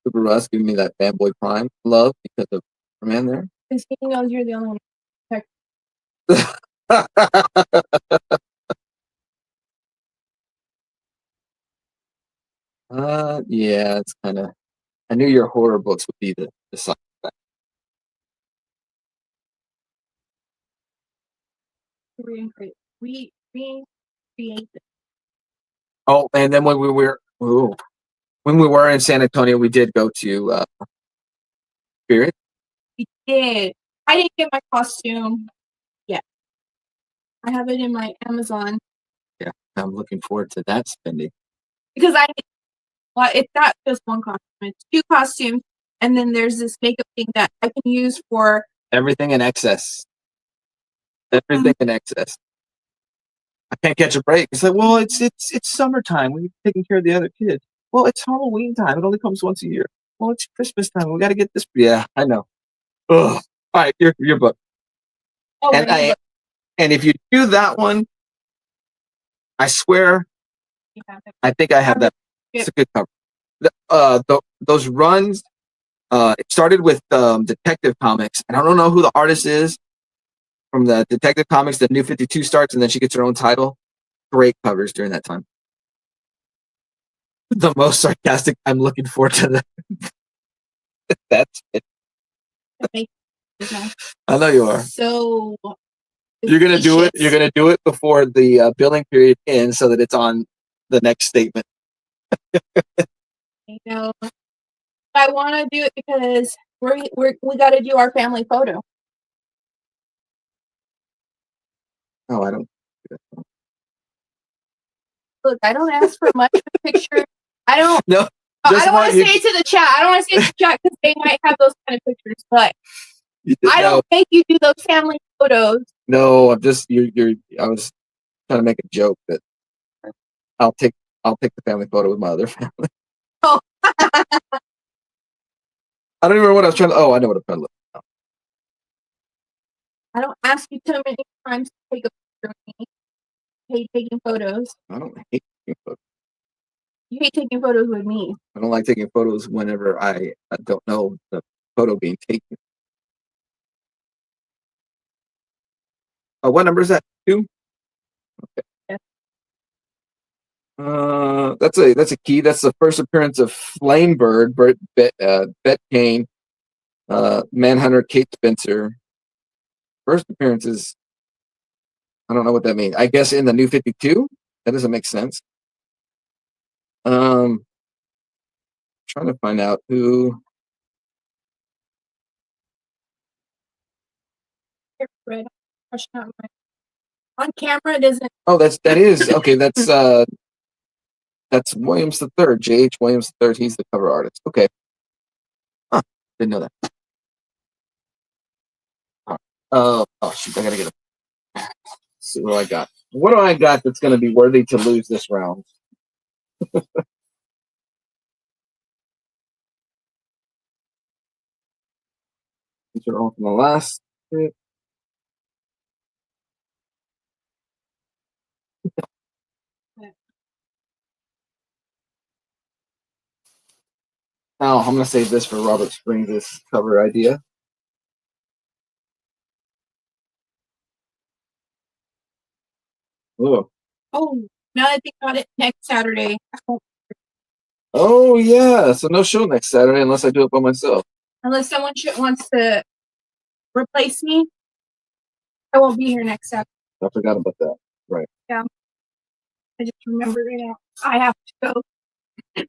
Super Russ giving me that fanboy Prime love because of Superman there. Because he knows you're the only one. Yeah, it's kind of. I knew your horror books would be the side effect. We create this. Oh, and then when we were, ooh, When we were in San Antonio, we did go to Spirit. We did. I didn't get my costume yet. I have it in my Amazon. Yeah, I'm looking forward to that spending. Because it's not just one costume, it's 2 costumes, and then there's this makeup thing that I can use for everything in excess. Everything in excess. I can't catch a break. It's like, well, it's summertime. We're taking care of the other kids. Well, it's Halloween time. It only comes once a year. Well, it's Christmas time. We got to get this. Yeah, I know. Ugh. All right, your book. Oh, And if you do that one, I swear, I think I have that. It's a good cover. Those runs. It started with Detective Comics, and I don't know who the artist is from the Detective Comics. The New 52 starts, and then she gets her own title. Great covers during that time. The most sarcastic. I'm looking forward to that. That's it. I know you are. So you're gonna do it. You're gonna do it before the billing period ends, so that it's on the next statement. I know. I want to do it because we got to do our family photo. Oh, I don't. Look, I don't ask for much for pictures. I don't. No. I don't want to say it to the chat. I don't want to say it to the chat because they might have those kind of pictures, but I don't make you do those family photos. No, I'm just you're. I was trying to make a joke that I'll take the family photo with my other family. Oh. I don't even remember what I was trying to. Oh, I know what I'm trying to look. I don't ask you too many times to take a picture of me. I hate taking photos. I don't hate taking photos. You hate taking photos with me. I don't like taking photos whenever I don't know the photo being taken. What number is that? 2? Okay. Yeah. That's a key. That's the first appearance of Flamebird, Bet Kane, Manhunter, Kate Spencer. First appearances. I don't know what that means. I guess in the New 52. That doesn't make sense. Trying to find out who. On camera, it isn't. Oh, that is okay. That's Williams III, J.H. Williams III. He's the cover artist. Okay. Huh. Didn't know that. Oh shoot! I gotta get a. See what I got. What do I got that's going to be worthy to lose this round? These are all from the last. Oh, I'm going to save this for Robert Springs' cover idea. Ooh. Oh, now I think about it, next Saturday. Oh, yeah. So no show next Saturday unless I do it by myself. Unless someone wants to replace me, I won't be here next Saturday. I forgot about that. Right. Yeah. I just remembered it now. I have to go to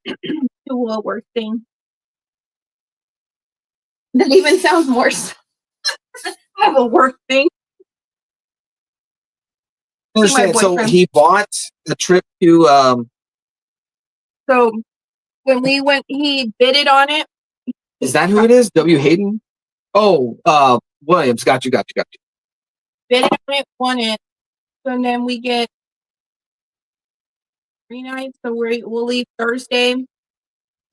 a work thing. That even sounds worse. I have a work thing. So he bought the trip to. So when we went, he bidded on it. Is that who it is? W. Hayden? Oh, Williams. Got you. Bidded on it, won it. And then we get 3 nights. So we'll leave Thursday.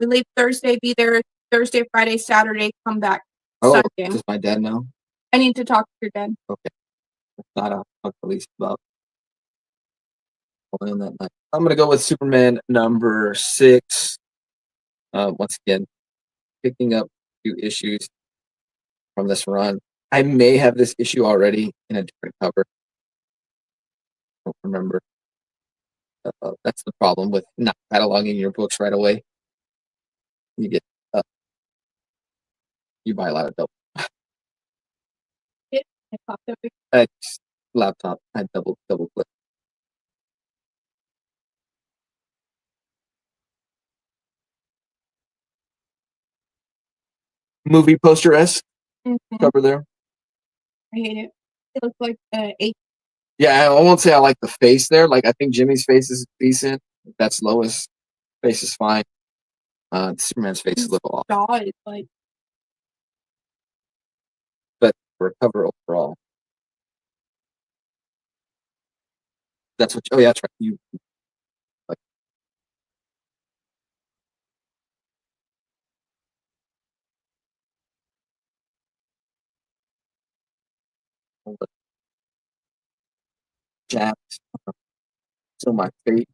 We leave Thursday, be there Thursday, Friday, Saturday, come back Sunday. Does my dad know? I need to talk to your dad. Okay. Not a talk police about playing that night. I'm going to go with Superman number 6. Once again, picking up a few issues from this run. I may have this issue already in a different cover. I don't remember. That's the problem with not cataloging your books right away. You get you buy a lot of double. Laptop. I double click. movie poster esque Mhm. cover there. I hate it. It looks like a Yeah, I won't say I like the face there. Like I think Jimmy's face is decent. That's Lois' face is fine. Superman's face is a little off, jaw is like but for a cover overall, that's what. Oh yeah, that's right. You like all the jabs to my face.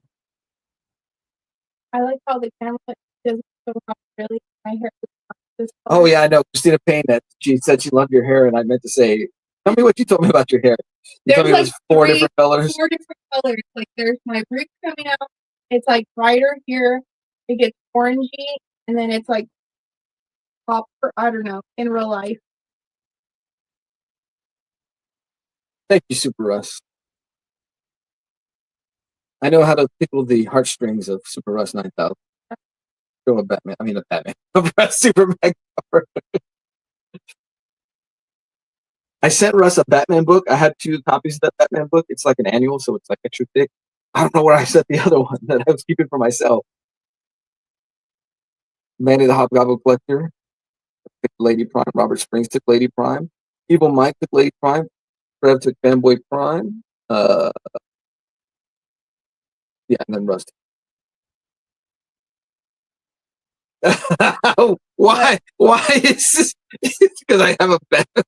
I like how the camera doesn't show how really my hair is. Oh yeah, I know. Christina Payne. That she said she loved your hair, and I meant to say, tell me what you told me about your hair. You told There's me it like was four different colors. 4 different colors. Like there's my roots coming out. It's like brighter here. It gets orangey, and then it's like copper. I don't know. In real life, Thank you, Super Russ. I know how to tickle the heartstrings of Super Russ 9000. Go a Batman. I mean, a Batman. A Superman cover. I sent Russ a Batman book. I had 2 copies of that Batman book. It's like an annual, so it's like extra thick. I don't know where I set the other one that I was keeping for myself. Manny the Hobgoblin Collector took Lady Prime. Robert Springs took Lady Prime. Evil Mike took Lady Prime. Trev took Fanboy Prime. Yeah, and then Russ. Why? Why is this? It's because I have a Batman.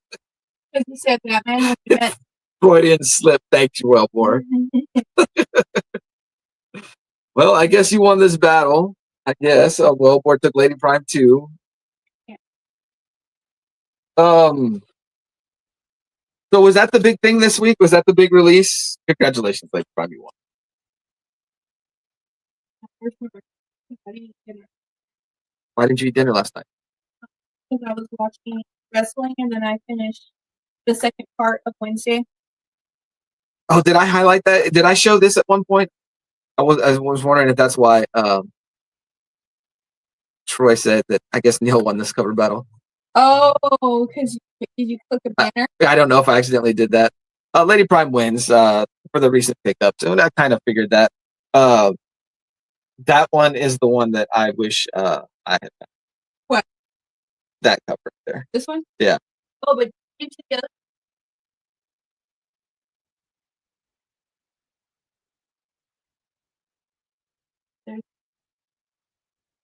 because you said Batman when you meant Freudian slip. Thanks, Wellmore. Well, I guess you won this battle. I guess. Wellmore took Lady Prime too. Yeah. So was that the big thing this week? Was that the big release? Congratulations, Lady Prime, you won. Why didn't you eat dinner last night? Because I was watching wrestling and then I finished the second part of Wednesday. Oh, did I highlight that? Did I show this at one point? I was wondering if that's why Troy said that I guess Neil won this cover battle. Oh, because did you click a banner? I don't know if I accidentally did that. Lady Prime wins for the recent pickup, so I kind of figured that. That one is the one that I wish I had. What? That cover there. This one? Yeah. Oh, but you together.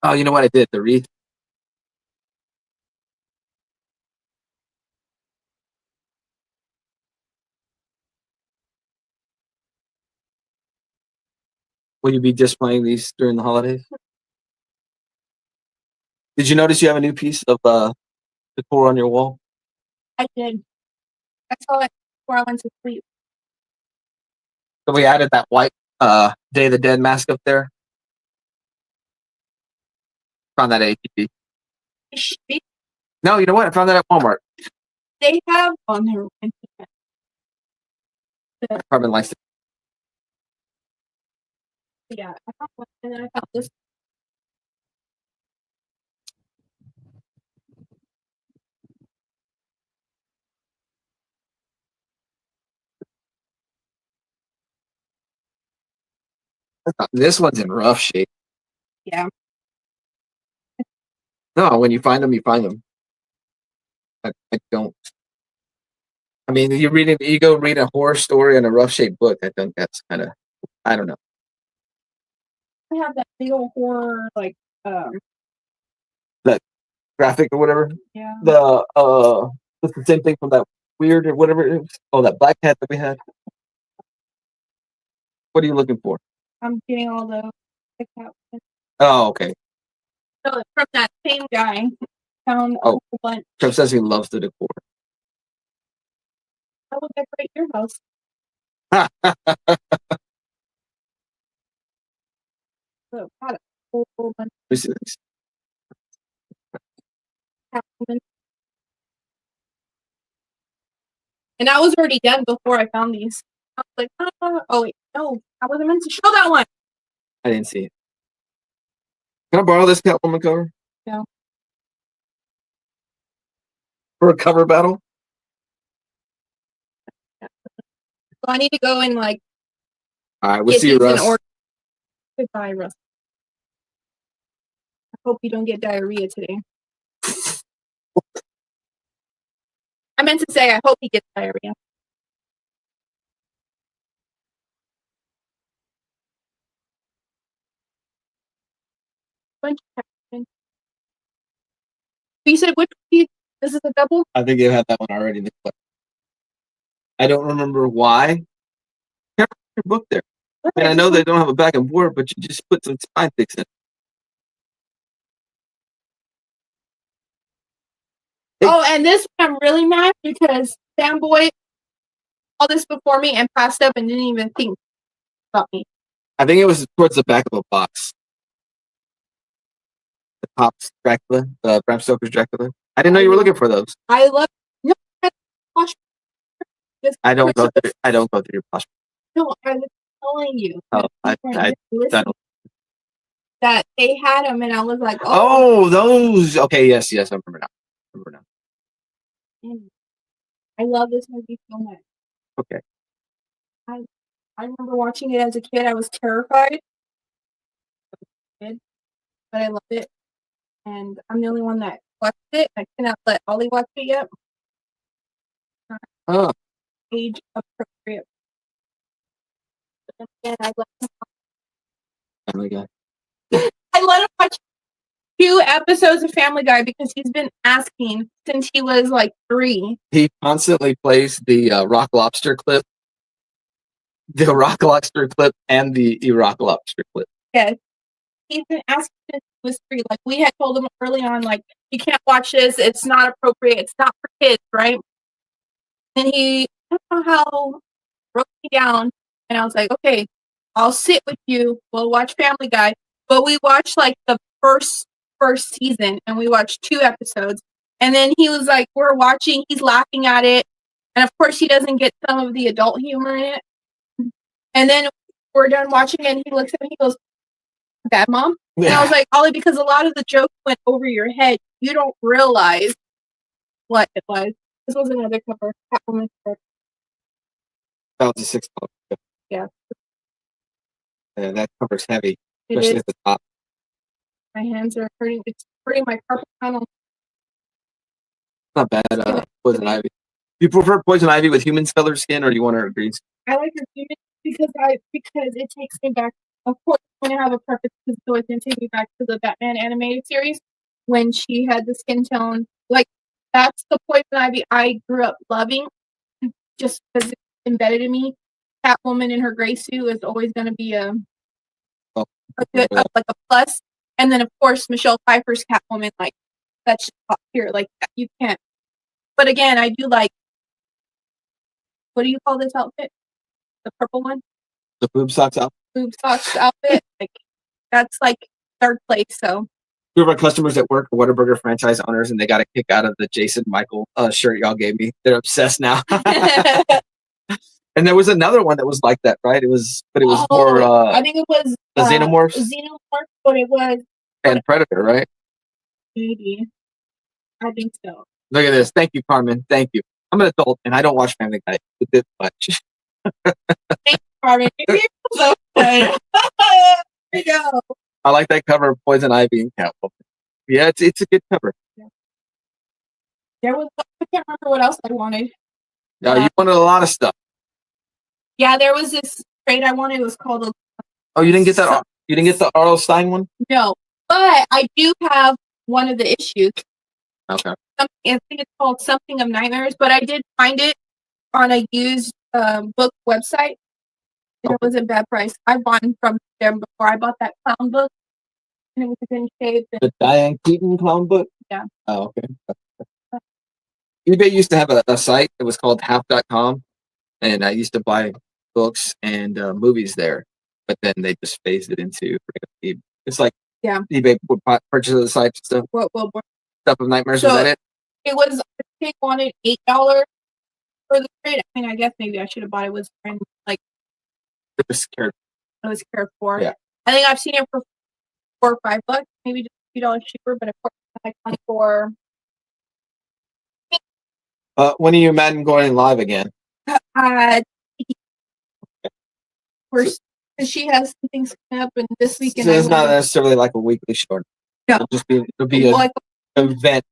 Oh, you know what I did? The wreath. Will you be displaying these during the holidays? Did you notice you have a new piece of decor on your wall? I did. I saw it before I went to sleep. So we added that white Day of the Dead mask up there. Found that at ATV. No, you know what? I found that at Walmart. They have on their Carbon likes it. yeah. I found one and then I found this. This one's in rough shape. Yeah. No, when you find them, you find them. I don't. I mean, you go read a horror story in a rough shaped book. I think that's kind of, I don't know. I have that big old horror like That graphic or whatever. yeah. It's the same thing from that weird or whatever it is. Oh, that black cat that we had. What are you looking for? I'm getting all the Oh, okay. so from that same guy. Found a whole bunch. Trev says he loves the decor. I will decorate your house. So got a whole bunch of Catwoman. And I was already done before I found these. I was like, oh wait, no, I wasn't meant to show that one. I didn't see it. Can I borrow this Catwoman cover? No. for a cover battle. So I need to go and like. All right, we'll see you, Russ. Goodbye, Russ. I hope you don't get diarrhea today. I meant to say I hope he gets diarrhea. You said which one? This is a double? I think you had that one already in the clip. I don't remember why. Your book there. I mean, I know they don't have a back and forth, but you just put some spine fix in. Oh, and this one I'm really mad because Fanboy all this before me and passed up and didn't even think about me. I think it was towards the back of a box. The Pops Dracula, the Bram Stoker's Dracula. I didn't know you were looking for those. I love. No, I don't go through your posh. No, I was telling you. Oh, I don't. That they had them, and I was like, oh, those. Okay, yes, I remember now. I love this movie so much. Okay. I remember watching it as a kid. I was terrified, but I loved it, and I'm the only one that watched it. I cannot let Ollie watch it yet. Oh. Age appropriate. And I let him. Family Guy. I let him watch 2 episodes of Family Guy because he's been asking since he was like 3. He constantly plays the Rock Lobster clip. The Rock Lobster clip and the Iraq Lobster clip. Yes. He's been asking since he was 3. Like, we had told him early on, like, you can't watch this. It's not appropriate. It's not for kids, right? And he, I don't know how, broke me down. And I was like, okay, I'll sit with you. We'll watch Family Guy. But we watched, like, the first season. And we watched 2 episodes. And then he was like, we're watching. He's laughing at it. And, of course, he doesn't get some of the adult humor in it. And then we're done watching it. And he looks at me. He goes, bad, Mom? And I was like, Ollie, because a lot of the jokes went over your head. You don't realize what it was. This was another cover. Catwoman cover. That was a $6 cover. Yeah. That cover's heavy, especially at the top. My hands are hurting. It's hurting my carpet tunnel. Not bad. Poison Ivy. Do you prefer Poison Ivy with human color skin, or do you want her green skin? I like her human because it takes me back. Of course, when I have a preference, because it's always going to take me back to the Batman animated series when she had the skin tone. Like, that's the Poison Ivy I grew up loving, just because it's embedded in me. Catwoman in her gray suit is always going to be a good, like a plus. And then, of course, Michelle Pfeiffer's Catwoman, like, that's just top tier. Like, you can't. But again, I do like, what do you call this outfit? The purple one? The boob socks outfit. Boob socks outfit. Like, that's like 3rd place. So, 2 of our customers at work are Whataburger franchise owners, and they got a kick out of the Jason Michael shirt y'all gave me. They're obsessed now. And there was another one that was like that, right? It was more. I think it was the Xenomorphs. Xenomorph, but it was. And Predator, right? Maybe. I think so. Look at this. Thank you, Carmen. Thank you. I'm an adult and I don't watch Family Guy this much. Thank you, Carmen. You're so good. There you go. I like that cover of Poison Ivy and Catwoman. Yeah, it's a good cover. Yeah. I can't remember what else I wanted. You wanted a lot of stuff. Yeah, there was this trade I wanted. It was called. Oh, you didn't get that? You didn't get the R.L. Stine one? No, but I do have one of the issues. Okay. I think it's called Something of Nightmares, but I did find it on a used book website. And it was a bad price. I bought it from them before. I bought that clown book, and it was in shape. The Diane Keaton clown book? Yeah. Oh, okay. eBay used to have a site that was called half.com, and I used to buy books and movies there, but then they just phased it into it's like eBay would purchase the site and stuff. Stuff of Nightmares, was that it? It was, I wanted $8 for the trade. I mean, I guess maybe I should have bought it. It was like, It was scared. I was cared for. Yeah. I think I've seen it for $4 or $5, maybe just $2 cheaper, but of course I found it for When are you Madden going live again? First, because she has some things coming up, and this weekend. So it's not necessarily like a weekly short. No. It'll be an event.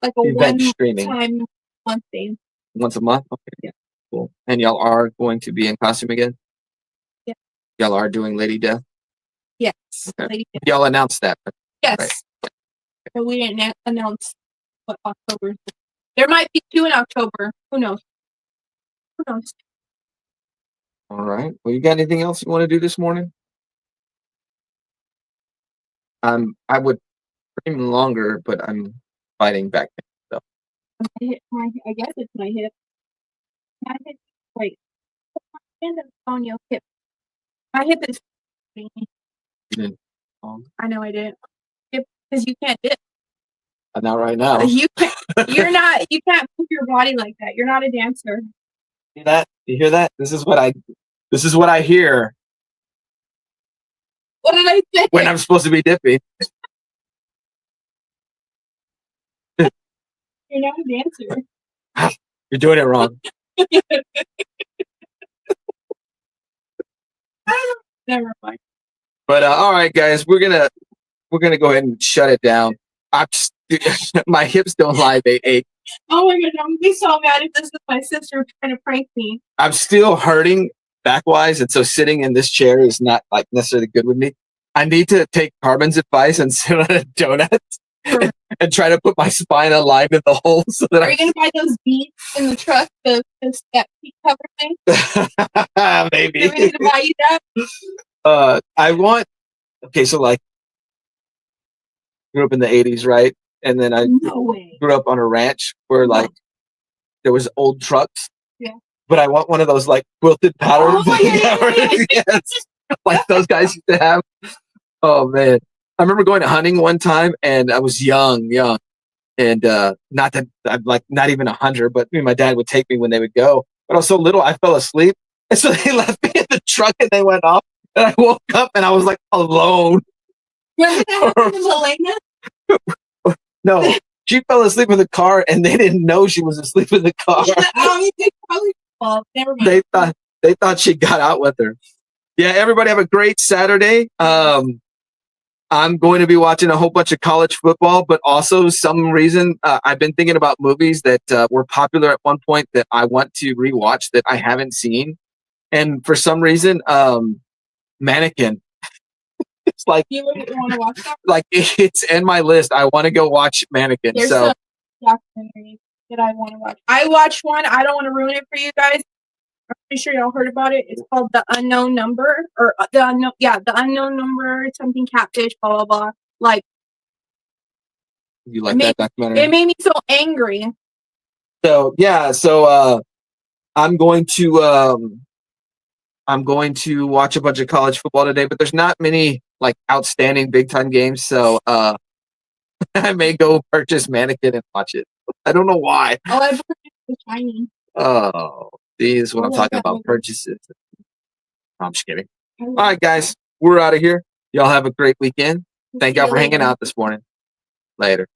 Like a event streaming. one-time month thing. Once a month? Okay. Yeah. Cool. And y'all are going to be in costume again? Yeah. Y'all are doing Lady Death? Yes. Okay. Lady Death. Y'all announced that. Yes. Right. But we didn't announce what October. There might be 2 in October. Who knows? Who knows? All right. Well, you got anything else you want to do this morning? I would stream longer, but I'm fighting back then. So. I guess it's my hip. My hip. Wait. My hand on your hip. My hip is. You didn't. I know I didn't. Because you can't dip. Not right now. You can't. You're not. You can't move your body like that. You're not a dancer. See that? You hear that? This is what I hear. What did I say? When I'm supposed to be dipping. You're not a dancer. You're doing it wrong. Never mind. But all right, guys, we're gonna go ahead and shut it down. My hips don't lie; they ache. Oh my god, I'm gonna be so mad if this is my sister trying to prank me. I'm still hurting backwise, and so sitting in this chair is not like necessarily good with me. I need to take Carbon's advice and sit on a donut and try to put my spine aligned in the hole. So that Are you gonna buy those beads in the truck, the that seat cover thing? Maybe. Are we gonna buy you that? I want. Okay, so like, grew up in the '80s, right? And then I grew up on a ranch where like there was old trucks. Yeah. But I want one of those like quilted patterns. Oh, yeah. Yes. Like those guys used to have. Oh man. I remember going hunting one time and I was young. And not that I'm like not even 100, but my dad would take me when they would go. But I was so little I fell asleep. And so they left me in the truck and they went off. And I woke up and I was like alone. Remember that happened in Helena? No, she fell asleep in the car, and they didn't know she was asleep in the car. They probably. Well, never mind. They thought she got out with her. Yeah, everybody have a great Saturday. I'm going to be watching a whole bunch of college football, but also some reason I've been thinking about movies that were popular at one point that I want to rewatch that I haven't seen, and for some reason, Mannequin. It's like you wouldn't want to watch that. Like it's in my list. I want to go watch Mannequin. There's some documentaries that I want to watch. I watched one. I don't want to ruin it for you guys. I'm pretty sure y'all heard about it. It's called The Unknown Number or The Unknown Number, something catfish, blah blah blah. Like you like that documentary? It made me so angry. So yeah, I'm going to watch a bunch of college football today, but there's not many like outstanding big time games, so I may go purchase Mannequin and watch it. I don't know why. Oh, I purchased The Shining. Oh, this is what I'm talking about. Purchases. I'm just kidding. All right, guys, we're out of here. Y'all have a great weekend. Thank y'all for hanging out this morning. Later.